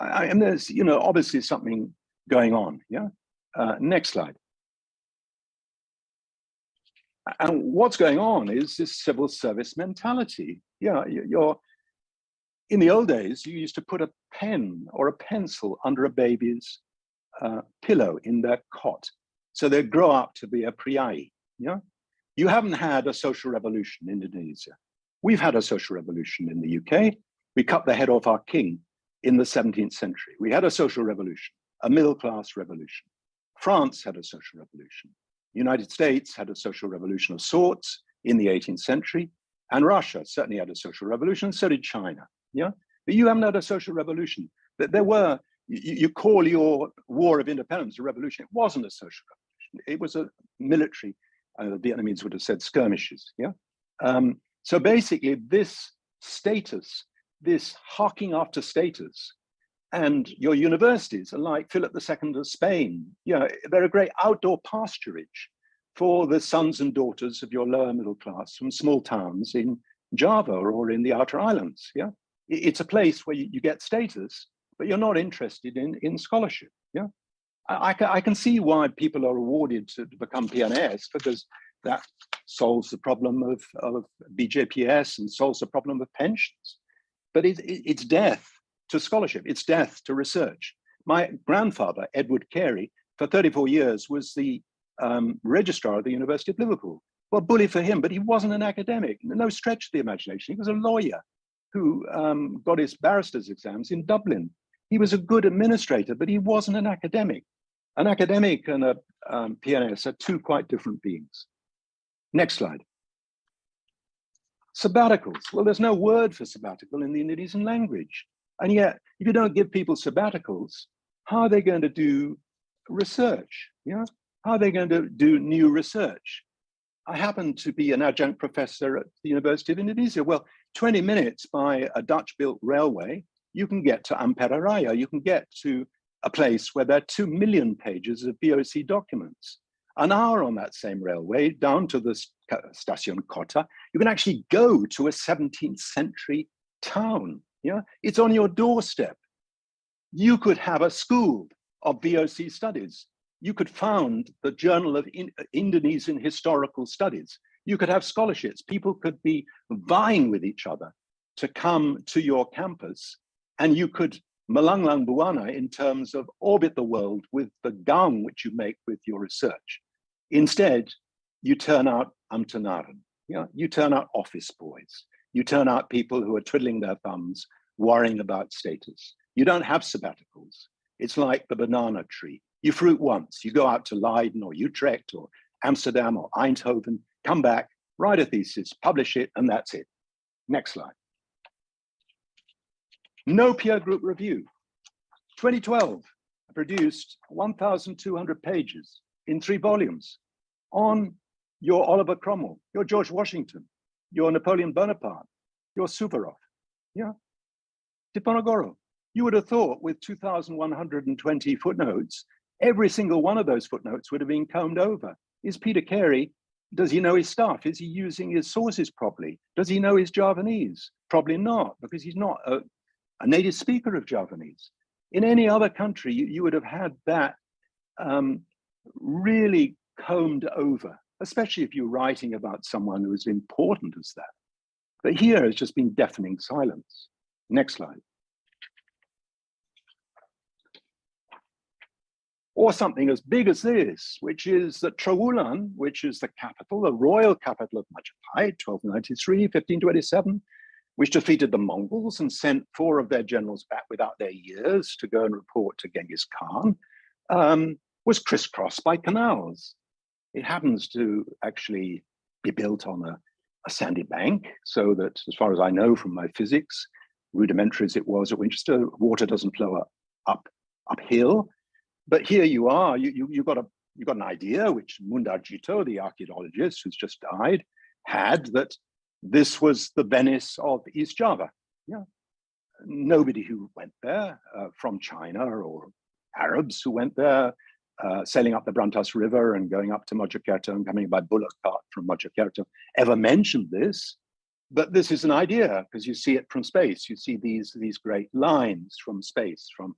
And there's, obviously something going on. Yeah. Next slide. And what's going on is this civil service mentality. Yeah, in the old days, you used to put a pen or a pencil under a baby's pillow in their cot, so they grow up to be a priai. Yeah, you haven't had a social revolution in Indonesia. We've had a social revolution in the UK. We cut the head off our king in the 17th century. We had a social revolution, a middle-class revolution. France had a social revolution. United States had a social revolution of sorts in the 18th century, and Russia certainly had a social revolution, and so did China. Yeah, but you haven't had a social revolution. There were, you call your war of independence a revolution. It wasn't a social revolution. It was a military, the Vietnamese would have said skirmishes. Yeah. So basically this status, this harking after status, and your universities are like Philip II of Spain. They're a great outdoor pasturage for the sons and daughters of your lower middle class from small towns in Java or in the outer islands. Yeah, it's a place where you get status, but you're not interested in scholarship. Yeah, I can see why people are awarded to become PNS, because that solves the problem of BJPS and solves the problem of pensions. But it's death to scholarship. It's death to research. My grandfather, Edward Carey, for 34 years was the registrar of the University of Liverpool. Well, bully for him, but he wasn't an academic. No stretch of the imagination. He was a lawyer who got his barrister's exams in Dublin. He was a good administrator, but he wasn't an academic. An academic and a PNS are two quite different beings. Next slide. Sabbaticals. Well, there's no word for sabbatical in the Indonesian language. And yet, if you don't give people sabbaticals, how are they going to do research? Yeah? How are they going to do new research? I happen to be an adjunct professor at the University of Indonesia. Well, 20 minutes by a Dutch-built railway, you can get to Ampera Raya. You can get to a place where there are 2 million pages of VOC documents. An hour on that same railway down to the Station Kota, you can actually go to a 17th century town. Yeah, it's on your doorstep. You could have a school of VOC studies. You could found the Journal of Indonesian Historical Studies. You could have scholarships. People could be vying with each other to come to your campus, and you could melanglang buana in terms of orbit the world with the gown which you make with your research. Instead, you turn out ambtenaran. Yeah, you turn out office boys. You turn out people who are twiddling their thumbs, worrying about status. You don't have sabbaticals. It's like the banana tree. You fruit once, you go out to Leiden or Utrecht or Amsterdam or Eindhoven, come back, write a thesis, publish it, and that's it. Next slide. No peer group review. 2012, I produced 1,200 pages in 3 volumes on your Oliver Cromwell, your George Washington, your Napoleon Bonaparte, your Suvorov, yeah, Diponegoro. You would have thought with 2,120 footnotes, every single one of those footnotes would have been combed over. Is Peter Carey, does he know his stuff? Is he using his sources properly? Does he know his Javanese? Probably not, because he's not a native speaker of Javanese. In any other country, you would have had that really combed over, especially if you're writing about someone who is important as that. But here it's just been deafening silence. Next slide. Or something as big as this, which is that Trowulan, which is the capital, the royal capital of Majapahit, 1293, 1527, which defeated the Mongols and sent 4 of their generals back without their ears to go and report to Genghis Khan, was crisscrossed by canals. It happens to actually be built on a sandy bank, so that, as far as I know from my physics, rudimentary as it was at Winchester, water doesn't flow uphill. But here you are, you've got an idea, which Mundarjito, the archaeologist who's just died, had, that this was the Venice of East Java. Yeah, nobody who went there from China or Arabs who went there, sailing up the Brantas River and going up to Mojokerto and coming by bullock cart from Mojokerto, ever mentioned this. But this is an idea because you see it from space. You see these great lines from space, from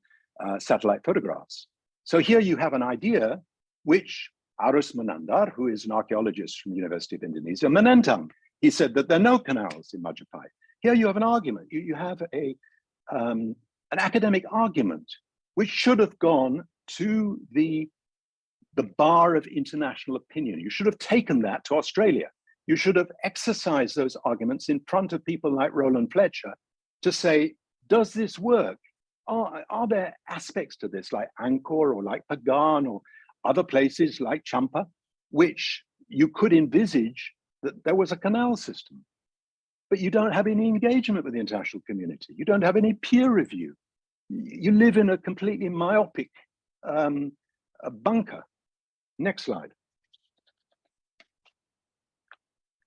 satellite photographs. So here you have an idea which Arus Menandar, who is an archaeologist from the University of Indonesia, menentang. He said that there are no canals in Majapahit. Here you have an argument. You have an academic argument which should have gone to the bar of international opinion. You should have taken that to Australia. You should have exercised those arguments in front of people like Roland Fletcher to say, does this work? Are there aspects to this like Angkor or like Pagan or other places like Champa, which you could envisage that there was a canal system? But you don't have any engagement with the international community. You don't have any peer review. You live in a completely myopic bunker. Next slide.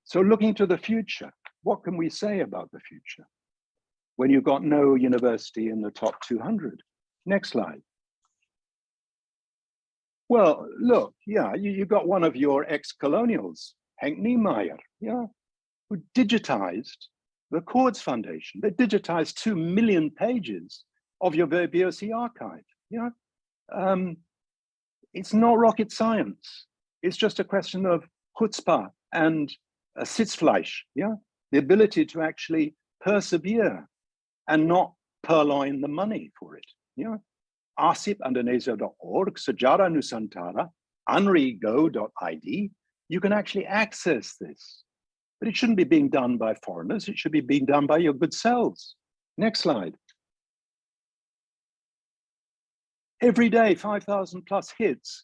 So looking to the future, what can we say about the future when you've got no university in the top 200? Next slide. Well, look, yeah, you got one of your ex-colonials, Henk Niemeyer, yeah, who digitized the Cords Foundation. They digitized 2 million pages of your VOC archive. Yeah, it's not rocket science. It's just a question of chutzpah and sitzfleisch, yeah, the ability to actually persevere and not purloin the money for it. Yeah, arsippindonesia.org, Sejarah Nusantara, unrigo.id. You can actually access this, but it shouldn't be being done by foreigners. It should be being done by your good selves. Next slide. Every day, 5,000 plus hits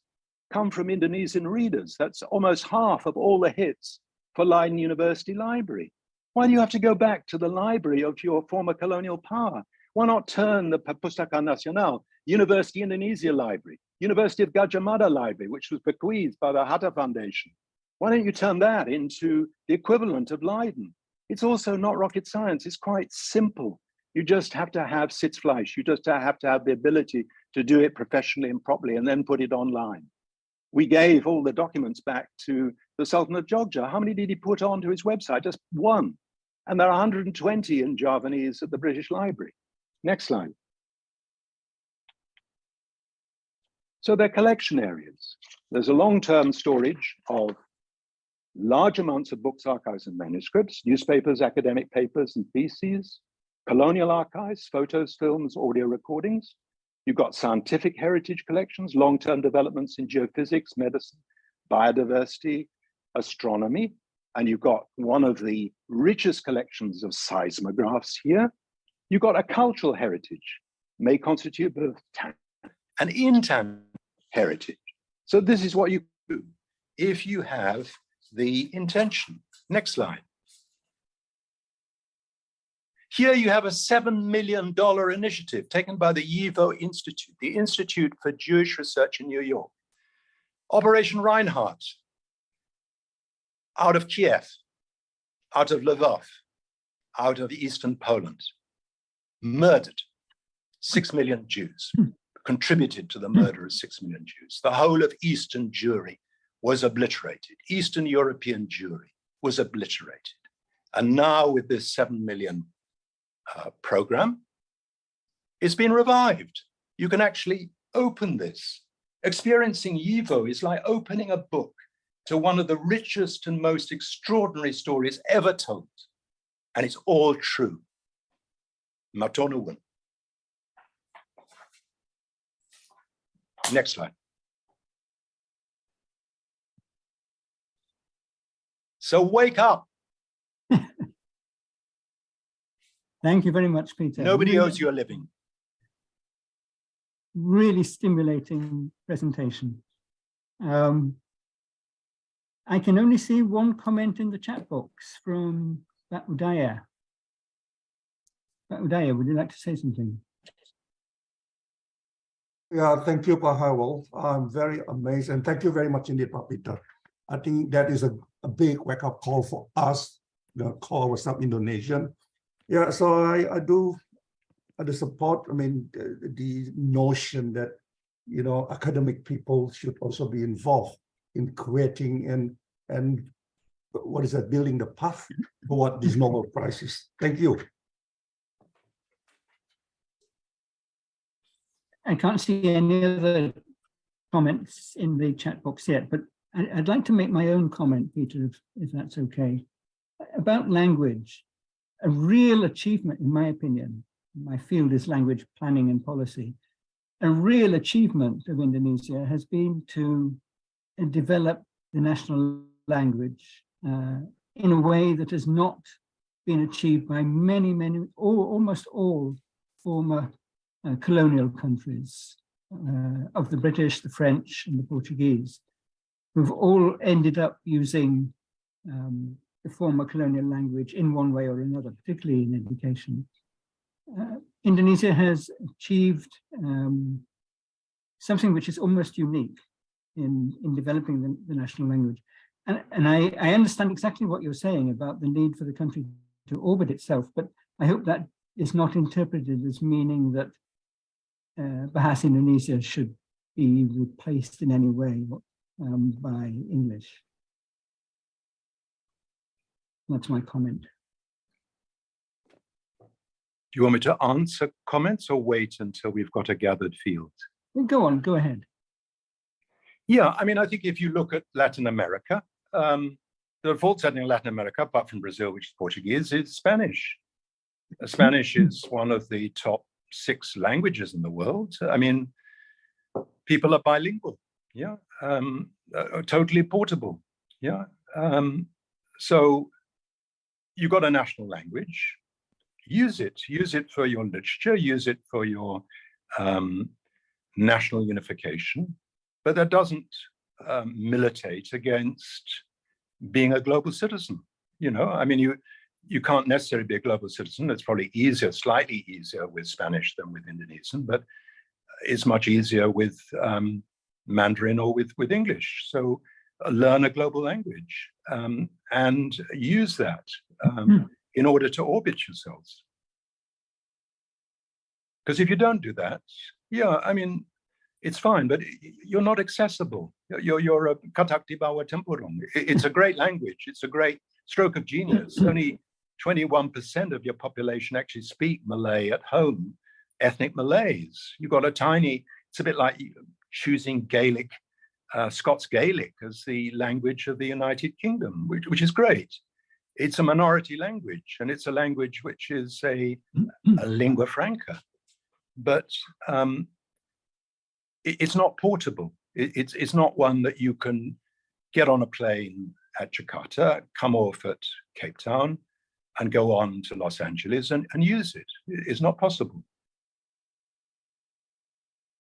come from Indonesian readers. That's almost half of all the hits for Leiden University Library. Why do you have to go back to the library of your former colonial power? Why not turn the Perpustakaan Nasional, University Indonesia Library, University of Gadjah Mada Library, which was bequeathed by the Hatta Foundation? Why don't you turn that into the equivalent of Leiden? It's also not rocket science. It's quite simple. You just have to have sitzfleisch. You just have to have the ability to do it professionally and properly and then put it online. We gave all the documents back to the Sultan of Jogja. How many did he put onto his website? Just one. And there are 120 in Javanese at the British Library. Next slide. So they're collection areas. There's a long-term storage of large amounts of books, archives, and manuscripts, newspapers, academic papers, and theses, colonial archives, photos, films, audio recordings. You've got scientific heritage collections, long-term developments in geophysics, medicine, biodiversity, astronomy, and you've got one of the richest collections of seismographs here. You've got a cultural heritage, may constitute both an intangible heritage. So this is what you do if you have the intention. Next slide. Here you have a $7 million initiative taken by the YIVO Institute, the Institute for Jewish Research in New York. Operation Reinhardt, out of Kiev, out of Lvov, out of eastern Poland, murdered 6 million Jews, contributed to the murder of 6 million Jews. The whole of Eastern Jewry was obliterated. Eastern European Jewry was obliterated. And now with this 7 million program, it's been revived. You can actually open this. Experiencing YIVO is like opening a book to one of the richest and most extraordinary stories ever told. And it's all true. Matonuwun. Next slide. So wake up. Thank you very much, Peter. Nobody owes you a living. Really stimulating presentation. I can only see one comment in the chat box from Udaya. Udaya, would you like to say something? Yeah, thank you, Pak Hywel. I'm very amazed, and thank you very much indeed, Pak Peter. I think that is a big wake-up call for us, call ourselves Indonesian. Yeah, so I do support, I mean, the notion that academic people should also be involved in creating and what is that, building the path toward these Nobel Prizes. Thank you. I can't see any other comments in the chat box yet, but I'd like to make my own comment, Peter, if that's okay. About language, a real achievement, in my opinion, my field is language planning and policy, a real achievement of Indonesia has been to develop the national language in a way that has not been achieved by almost all former colonial countries of the British, the French, and the Portuguese, who've all ended up using the former colonial language in one way or another, particularly in education. Indonesia has achieved something which is almost unique in developing the national language. And I understand exactly what you're saying about the need for the country to orbit itself, but I hope that is not interpreted as meaning that Bahasa Indonesia should be replaced in any way by English. That's my comment. Do you want me to answer comments or wait until we've got a gathered field? Go on, go ahead. Yeah, I mean, I think if you look at Latin America, the default setting in Latin America, apart from Brazil, which is Portuguese, is Spanish. Spanish is one of the top 6 languages in the world. I mean, people are bilingual, yeah, totally portable, yeah. So you've got a national language, use it for your literature, use it for your national unification, but that doesn't militate against being a global citizen. I mean, you can't necessarily be a global citizen. It's probably easier, slightly easier with Spanish than with Indonesian, but it's much easier with Mandarin or with English. So learn a global language and use that in order to orbit yourselves. Because if you don't do that, yeah, I mean, it's fine, but you're not accessible. You're a katak di bawah tempurung. It's a great language. It's a great stroke of genius. Only 21% of your population actually speak Malay at home, ethnic Malays. You've got a tiny, it's a bit like choosing Gaelic, Scots Gaelic as the language of the United Kingdom, which is great. It's a minority language, and it's a language which is a lingua franca. But it's not portable. It's not one that you can get on a plane at Jakarta, come off at Cape Town, and go on to Los Angeles and use it. It's not possible.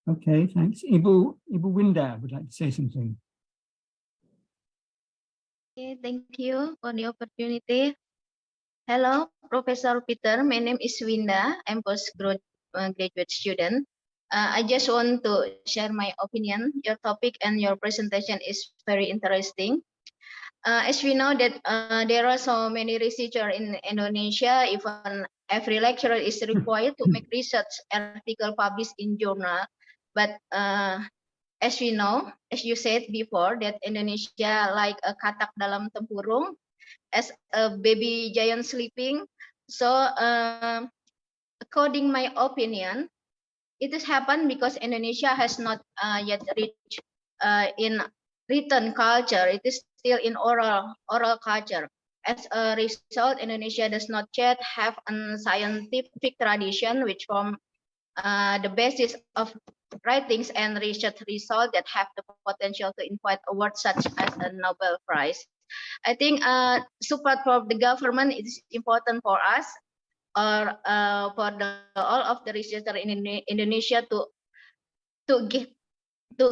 Okay, thanks. Ibu Winda would like to say something. Okay, thank you for the opportunity. Hello, Professor Peter. My name is Winda. I'm postgraduate student. I just want to share my opinion. Your topic and your presentation is very interesting. As we know that there are so many researchers in Indonesia, even every lecturer is required to make research article published in journal. But as we know, as you said before, that Indonesia like a katak dalam tempurung, as a baby giant sleeping. So according my opinion, it has happened because Indonesia has not yet reached in written culture. It is still in oral culture. As a result, Indonesia does not yet have a scientific tradition which form the basis of writings and research results that have the potential to invite awards such as a Nobel Prize. I think support for the government is important for us, or for all of the researchers in Indonesia to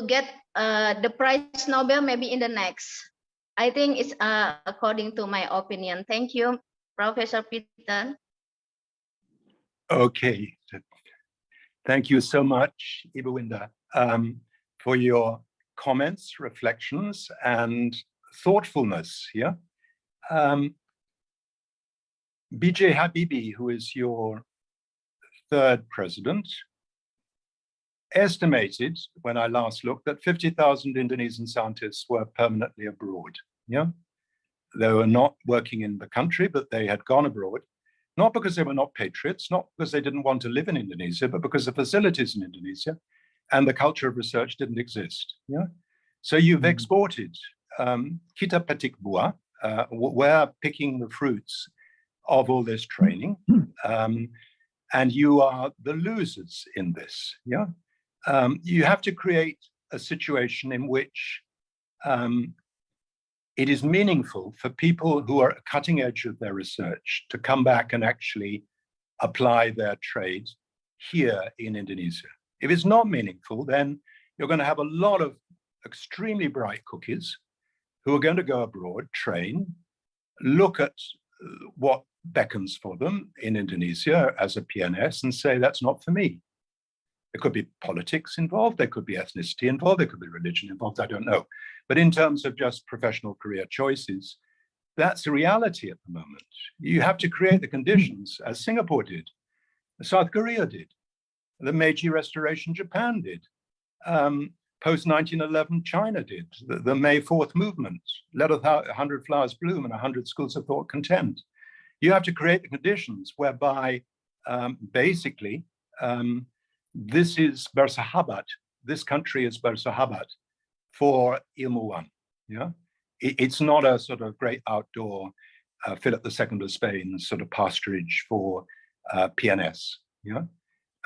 get the prize Nobel maybe in the next. I think it's according to my opinion. Thank you, Professor Peter. Okay. Thank you so much, Ibu Winda, for your comments, reflections, and thoughtfulness here. B.J. Habibie, who is your 3rd president, estimated, when I last looked, that 50,000 Indonesian scientists were permanently abroad. Yeah, they were not working in the country, but they had gone abroad, not because they were not patriots, not because they didn't want to live in Indonesia, but because the facilities in Indonesia and the culture of research didn't exist. Yeah, so you've exported. Kita petik buah. We're picking the fruits of all this training, and you are the losers in this. Yeah, you have to create a situation in which it is meaningful for people who are at the cutting edge of their research to come back and actually apply their trade here in Indonesia. If it's not meaningful, then you're going to have a lot of extremely bright cookies who are going to go abroad, train, look at what beckons for them in Indonesia as a PNS and say, that's not for me. There could be politics involved, there could be ethnicity involved, there could be religion involved, I don't know. But in terms of just professional career choices, that's a reality at the moment. You have to create the conditions, as Singapore did, South Korea did, the Meiji Restoration Japan did, post-1911 China did, the May 4th movement, let 100 flowers bloom and 100 schools of thought contend. You have to create the conditions whereby basically this is bersahabat, this country is bersahabat for ilmuwan. Yeah, it's not a sort of great outdoor Philip II of Spain sort of pasturage for PNS. Yeah,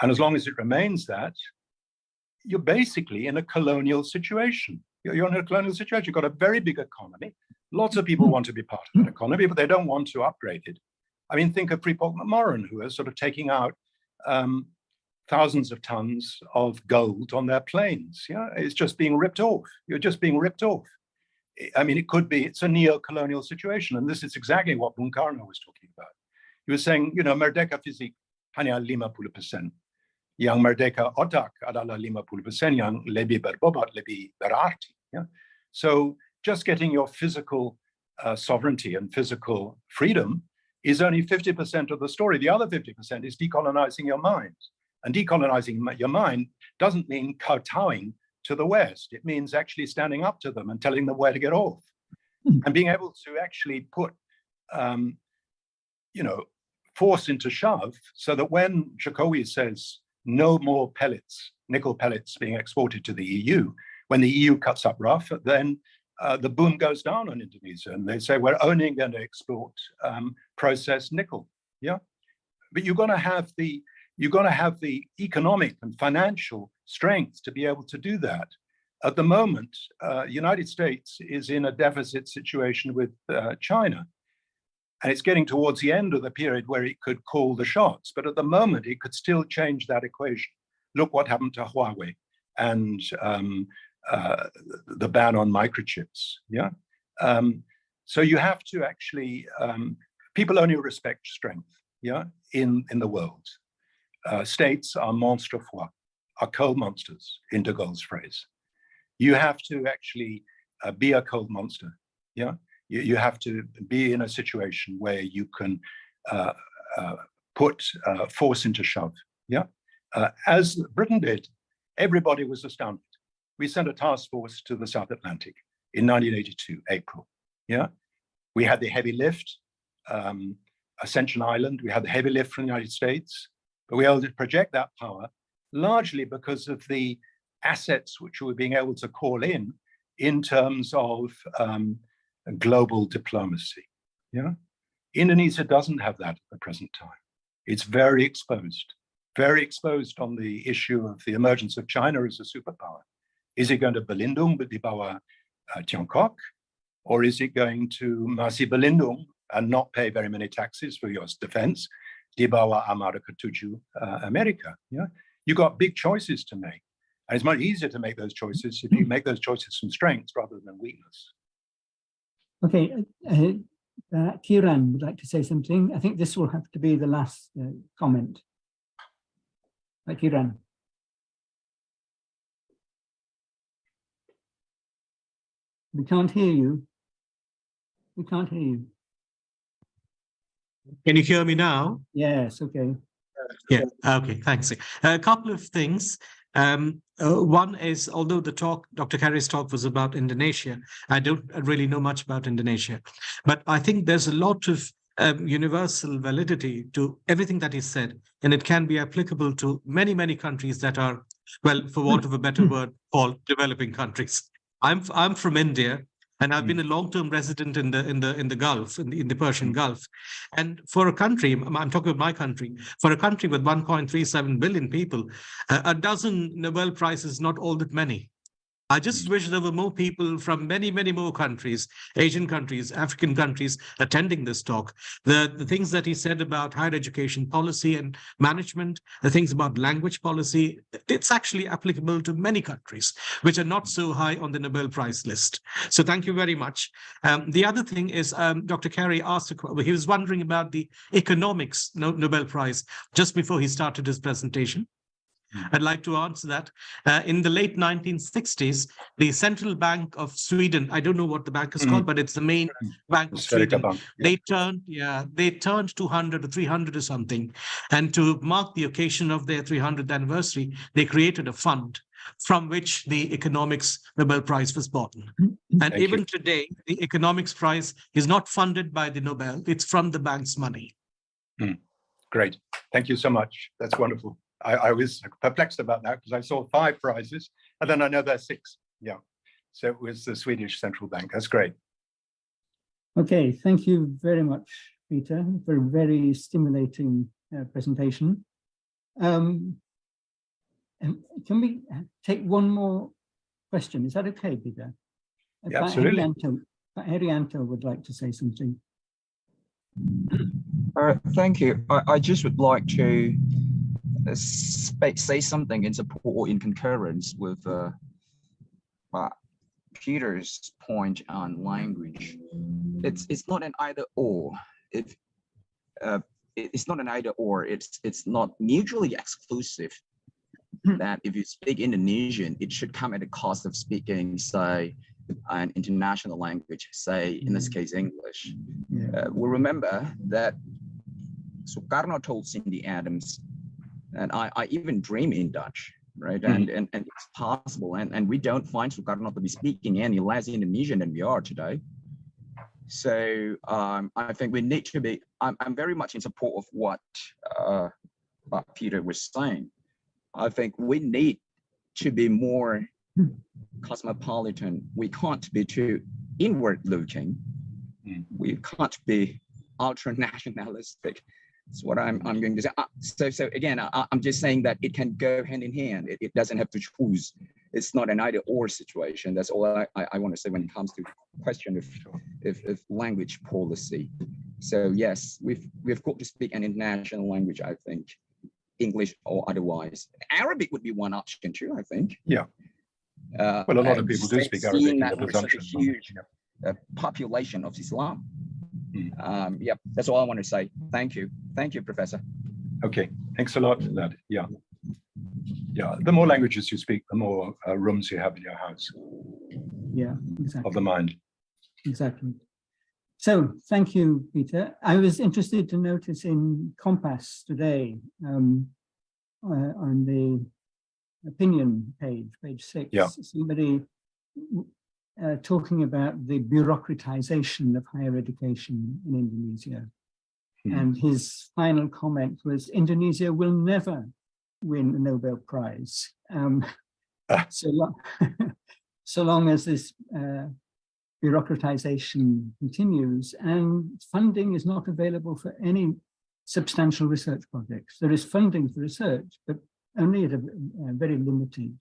and as long as it remains that, you're basically in a colonial situation. You're in a colonial situation. You've got a very big economy. Lots of people want to be part of that economy, but they don't want to upgrade it. I mean, think of Freeport-McMoran, who are sort of taking out thousands of tons of gold on their planes. Yeah, it's just being ripped off. You're just being ripped off. I mean, it's a neo-colonial situation. And this is exactly what Bung Karno was talking about. He was saying, you know, merdeka fisik hanya 50%. Yang merdeka otak adalah 50% yang lebih berbobot, lebih berarti. Yeah? So just getting your physical sovereignty and physical freedom is only 50% of the story. The other 50% is decolonizing your mind. And decolonizing your mind doesn't mean kowtowing to the West. It means actually standing up to them and telling them where to get off. And being able to actually put, you know, force into shove so that when Jokowi says no more pellets, nickel pellets being exported to the EU, when the EU cuts up rough, then the boom goes down on Indonesia. And they say, we're only going to export processed nickel. Yeah, but you're going to have the economic and financial strength to be able to do that. At the moment, United States is in a deficit situation with China. And it's getting towards the end of the period where it could call the shots. But at the moment, it could still change that equation. Look what happened to Huawei and the ban on microchips. Yeah. So you have to actually, people only respect strength. Yeah, in the world. States are monstre froid, are cold monsters, in de Gaulle's phrase. You have to actually be a cold monster. Yeah. You have to be in a situation where you can put force into shove. Yeah, as Britain did, everybody was astounded. We sent a task force to the South Atlantic in 1982, April. Yeah, we had the heavy lift, Ascension Island. We had the heavy lift from the United States, but we were able to project that power largely because of the assets which we were being able to call in terms of global diplomacy. Yeah, Indonesia doesn't have that at the present time. It's very exposed on the issue of the emergence of China as a superpower. Is it going to berlindung di bawah Tiongkok, or is it going to masih berlindung and not pay very many taxes for your defense di bawah Armada Ketujuh America? Yeah, you got big choices to make, and it's much easier to make those choices if you make those choices from strength rather than weakness. Okay, Kiran would like to say something. I think this will have to be the last comment. Kiran. We can't hear you. We can't hear you. Can you hear me now? Yes, okay. Yeah, okay, thanks. A couple of things. One is, although the talk, Dr. Carey's talk was about Indonesia, I don't really know much about Indonesia, but I think there's a lot of universal validity to everything that he said, and it can be applicable to many, many countries that are, well, for want of a better word, called developing countries. I'm from India, and I've been a long-term resident in the Gulf, in the Persian Gulf. And for a country, I'm talking about my country, for a country with 1.37 billion people, a dozen Nobel Prizes is not all that many. I just wish there were more people from many, many more countries, Asian countries, African countries, attending this talk. The things that he said about higher education policy and management, the things about language policy, it's actually applicable to many countries, which are not so high on the Nobel Prize list. So thank you very much. The other thing is, Dr. Carey asked, he was wondering about the economics Nobel Prize just before he started his presentation. I'd like to answer that. In the late 1960s, the Central Bank of Sweden, I don't know what the bank is called, but it's the main bank of Sweden. Bank, yeah. They turned 200 or 300 or something. And to mark the occasion of their 300th anniversary, they created a fund from which the economics Nobel Prize was born. And even today, the economics prize is not funded by the Nobel, it's from the bank's money. Great. Thank you so much. That's wonderful. I was perplexed about that because I saw 5 prizes and then I know there's 6. Yeah. So it was the Swedish Central Bank. That's great. Okay. Thank you very much, Peter, for a very stimulating presentation. And can we take one more question? Is that okay, Peter? Yeah, absolutely. Herianto would like to say something. Thank you. I just would like to say something in support or in concurrence with Peter's point on language. It's not an either or. It's not an either or. It's not mutually exclusive. That if you speak Indonesian, it should come at the cost of speaking, say, an international language, say in this case English. We remember that Sukarno told Cindy Adams, and I even dream in Dutch, right? And it's possible. And we don't find Sukarno to be speaking any less Indonesian than we are today. So I think we need to be, I'm very much in support of what Peter was saying. I think we need to be more cosmopolitan. We can't be too inward looking. We can't be ultra nationalistic. That's what I'm going to say. So again, I'm just saying that it can go hand in hand. It doesn't have to choose. It's not an either or situation. That's all I want to say when it comes to the question of language policy. So yes, we've got to speak an international language, I think, English or otherwise. Arabic would be one option too, I think. Yeah. Well, a lot of people do speak Arabic in the presumption. Such a huge population of Islam. Yeah, that's all I want to say. Thank you. Thank you, Professor. Okay, thanks a lot for that. Yeah. Yeah, the more languages you speak, the more rooms you have in your house. Yeah, exactly. Of the mind. Exactly. So thank you, Peter. I was interested to notice in Compass today on the opinion page 6, somebody talking about the bureaucratization of higher education in Indonesia. And his final comment was, Indonesia will never win a Nobel Prize. So long as this bureaucratization continues and funding is not available for any substantial research projects. There is funding for research, but only at a very limited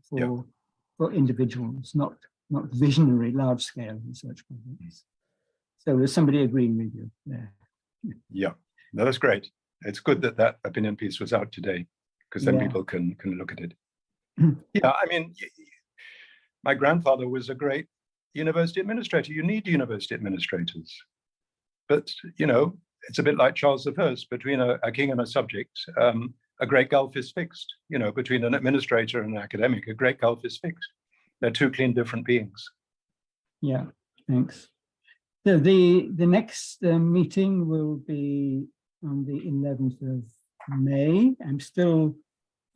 for individuals, not visionary large-scale research projects. So there's somebody agreeing with you there. Yeah, no, that's great. It's good that that opinion piece was out today, because then people can look at it. Yeah, I mean, my grandfather was a great university administrator. You need university administrators. But, you know, it's a bit like Charles I, between a king and a subject, a great gulf is fixed. You know, between an administrator and an academic, a great gulf is fixed. They're two clean different beings. Yeah, thanks. So the next meeting will be on the 11th of May. I'm still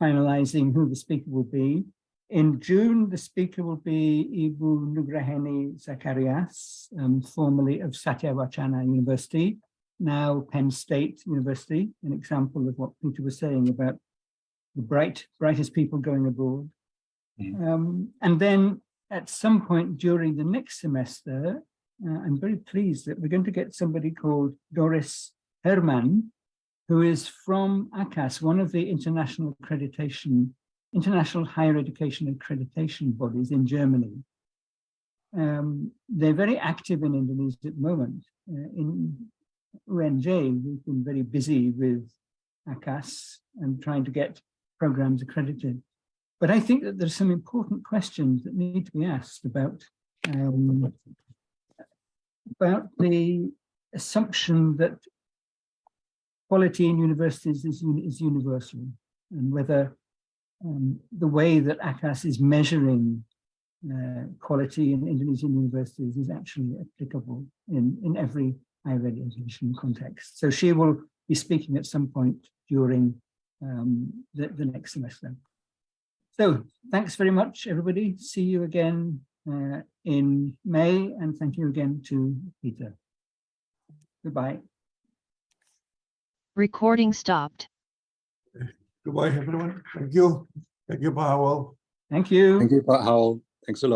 finalizing who the speaker will be. In June, the speaker will be Ibu Nugraheni Zacharias, formerly of Satyawacana University, now Penn State University, an example of what Peter was saying about the brightest people going abroad. And then at some point during the next semester, I'm very pleased that we're going to get somebody called Doris Herman, who is from ACAS, one of the international higher education accreditation bodies in Germany. They're very active in Indonesia at the moment. In UNJ, we've been very busy with ACAS and trying to get programs accredited. But I think that there's some important questions that need to be asked about the assumption that quality in universities is universal, and whether the way that ACAS is measuring quality in Indonesian universities is actually applicable in every higher education context. So she will be speaking at some point during the next semester. So thanks very much, everybody. See you again in May, and thank you again to Peter. Goodbye. Recording stopped. Goodbye, everyone. Thank you. Thank you, Pak Howell. Thank you. Thank you, Pak Howell. Thanks a lot.